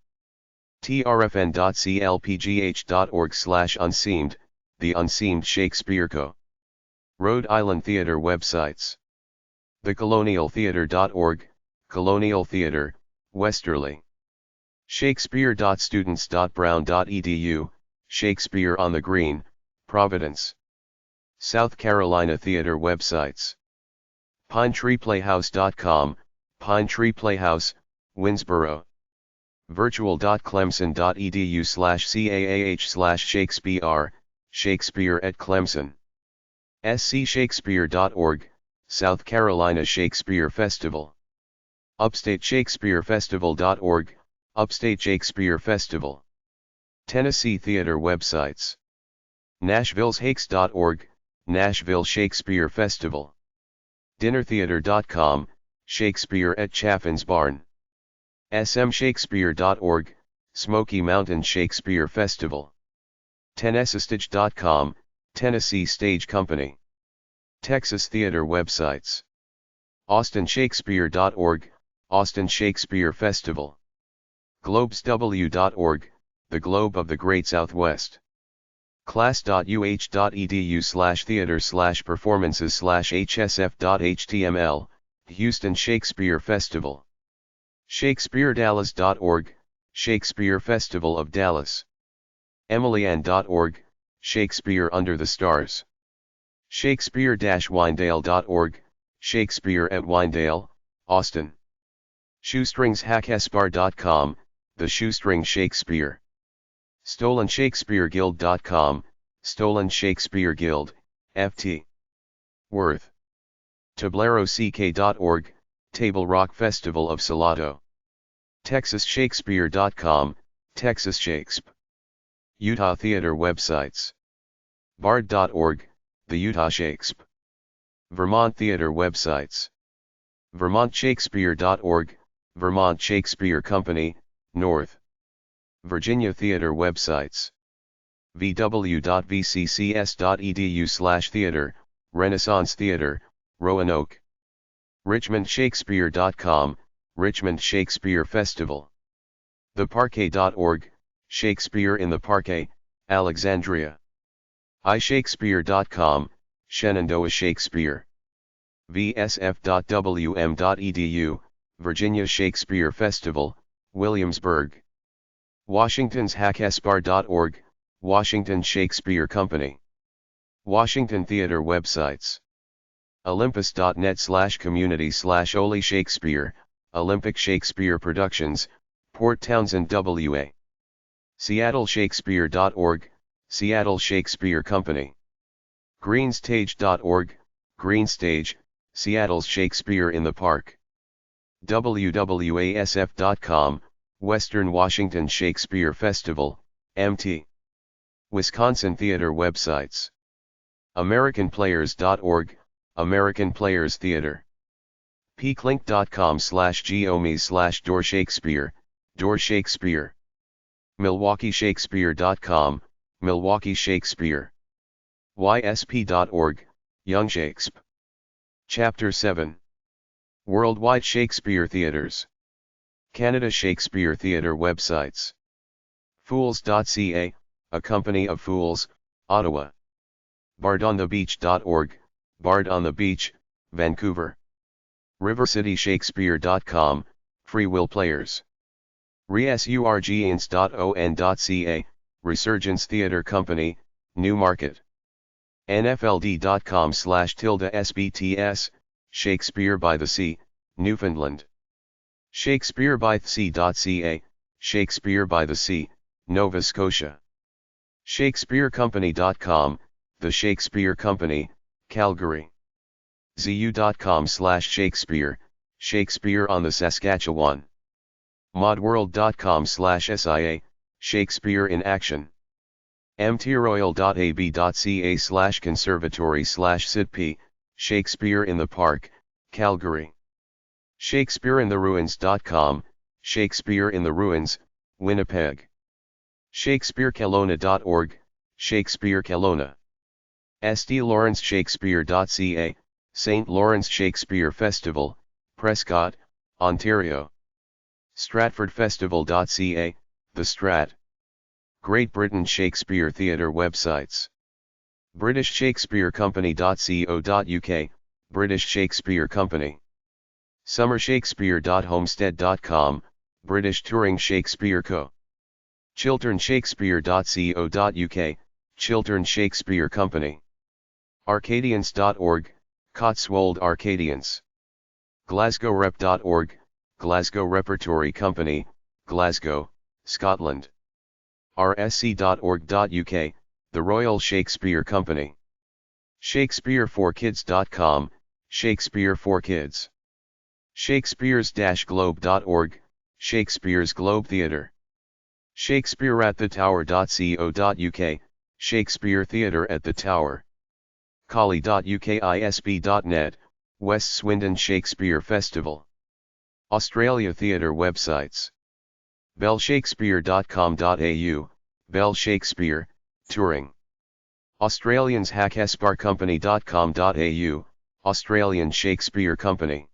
[SPEAKER 1] TRFN.CLPGH.org/Unseamed, The Unseamed Shakespeare Co. Rhode Island Theater websites. TheColonialTheater.org, Colonial Theater, Westerly. Shakespeare.students.brown.edu, Shakespeare on the Green, Providence. South Carolina Theater websites. PineTreePlayhouse.com, Pinetree Playhouse, Winsboro. Virtual.clemson.edu/CAAH/Shakespeare, Shakespeare at Clemson. SCShakespeare.org, South Carolina Shakespeare Festival. UpstateShakespeareFestival.org, Upstate Shakespeare Festival. Tennessee Theater websites. NashvilleShakes.org, Nashville Shakespeare Festival. DinnerTheater.com, Shakespeare at Chaffin's Barn. smshakespeare.org, Smoky Mountain Shakespeare Festival. TennesseeStage.com, Tennessee Stage Company. Texas Theater websites. AustinShakespeare.org, Austin Shakespeare Festival. GlobesW.org, the Globe of the Great Southwest. class.uh.theater/performances/hsf.html, Houston Shakespeare Festival. ShakespeareDallas.org, Shakespeare Festival of Dallas. EmilyAnn.org, Shakespeare Under the Stars. Shakespeare-Windale.org, Shakespeare at Windale, Austin. ShoestringsHackSbar.com, The Shoestring Shakespeare. StolenShakespeareGuild.com, Stolen Shakespeare Guild, FT. Worth. TableroCK.org, Table Rock Festival of Salado. TexasShakespeare.com, Texas Shakesp. Utah Theater websites. Bard.org, the Utah Shakesp. Vermont Theater websites. VermontShakespeare.org, Vermont Shakespeare Company, North. Virginia Theater websites. vw.vccs.edu/theater, Renaissance Theater, Roanoke. RichmondShakespeare.com, Richmond Shakespeare Festival. TheParquet.org, Shakespeare in the Parquet, Alexandria. iShakespeare.com, Shenandoah Shakespeare. vsf.wm.edu, Virginia Shakespeare Festival, Williamsburg. Washington's hackespar.org, Washington Shakespeare Company. Washington Theater websites. Olympus.net/community/Oli Shakespeare, Olympic Shakespeare Productions, Port Townsend WA. SeattleShakespeare.org, Seattle Shakespeare Company. Greenstage.org, Greenstage, Seattle's Shakespeare in the Park. WWASF.com, Western Washington Shakespeare Festival, MT. Wisconsin Theater websites. AmericanPlayers.org, American Players Theater. peaklink.com/geomes/Door Shakespeare, Door Shakespeare. MilwaukeeShakespeare.com, Milwaukee Shakespeare. ysp.org, Young Shakespeare. Chapter 7. Worldwide Shakespeare Theatres. Canada Shakespeare Theatre websites. Fools.ca, A Company of Fools, Ottawa. bardonthebeach.org, Bard on the Beach, Vancouver. rivercityshakespeare.com, Free Will Players. resurgence.on.ca, Resurgence Theatre Company, Newmarket. nfld.com/SBTS, Shakespeare by the Sea, Newfoundland. shakespearebythesea.ca, Shakespeare by the Sea, Nova Scotia. shakespearecompany.com, The Shakespeare Company, Calgary. zu.com/Shakespeare, Shakespeare on the Saskatchewan. modworld.com/SIA, Shakespeare in Action. mtroyal.ab.ca/conservatory/SIDP, Shakespeare in the Park, Calgary. shakespeareintheruins.com, Shakespeare in the Ruins, Winnipeg. shakespearekelowna.org, Shakespeare Kelowna. stlawrenceshakespeare.ca, St. Lawrence Shakespeare Festival, Prescott, Ontario. stratfordfestival.ca, The Strat. Great Britain Shakespeare Theatre websites. britishshakespearecompany.co.uk, British Shakespeare Company. summershakespeare.homestead.com, British Touring Shakespeare Co. chilternshakespeare.co.uk, Chiltern Shakespeare Company. arcadians.org, Cotswold Arcadians. glasgowrep.org, Glasgow Repertory Company, Glasgow, Scotland. rsc.org.uk, The Royal Shakespeare Company. shakespeareforkids.com, Shakespeare for Kids. shakespeares-globe.org, Shakespeare's Globe Theatre. shakespeareatthetower.co.uk, Shakespeare Theatre at the Tower. collie.ukisb.net, West Swindon Shakespeare Festival. Australia Theatre websites. bellshakespeare.com.au, Bell Shakespeare, Touring. Australians hackesparcompany.com.au, Australian Shakespeare Company.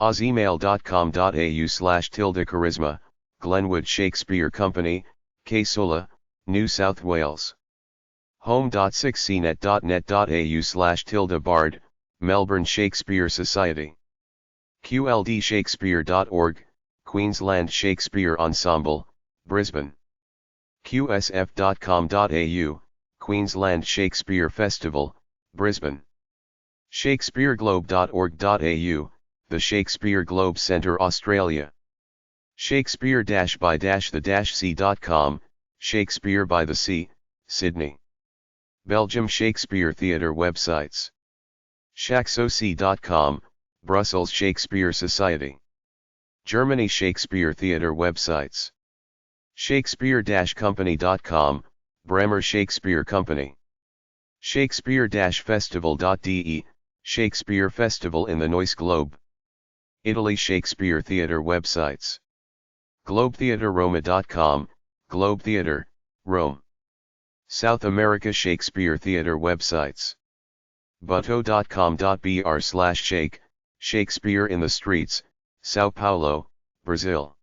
[SPEAKER 1] ozemail.com.au/charisma, Glenwood Shakespeare Company, Kasola, New South Wales. home.6cnet.net.au/bard, Melbourne Shakespeare Society. qldshakespeare.org, Queensland Shakespeare Ensemble, Brisbane. qsf.com.au, Queensland Shakespeare Festival, Brisbane. shakespeareglobe.org.au, The Shakespeare Globe Centre Australia. shakespeare-by-the-sea.com, Shakespeare by the Sea, Sydney. Belgium Shakespeare Theatre websites. shaxoc.com, Brussels Shakespeare Society. Germany Shakespeare Theatre websites. shakespeare-company.com, Bremer Shakespeare Company. shakespeare-festival.de, Shakespeare Festival in the Neuss Globe. Italy Shakespeare Theatre websites. globetheaterroma.com, Globe Theatre, Rome. South America Shakespeare Theatre websites. butto.com.br/shake, Shakespeare in the Streets, Sao Paulo, Brazil.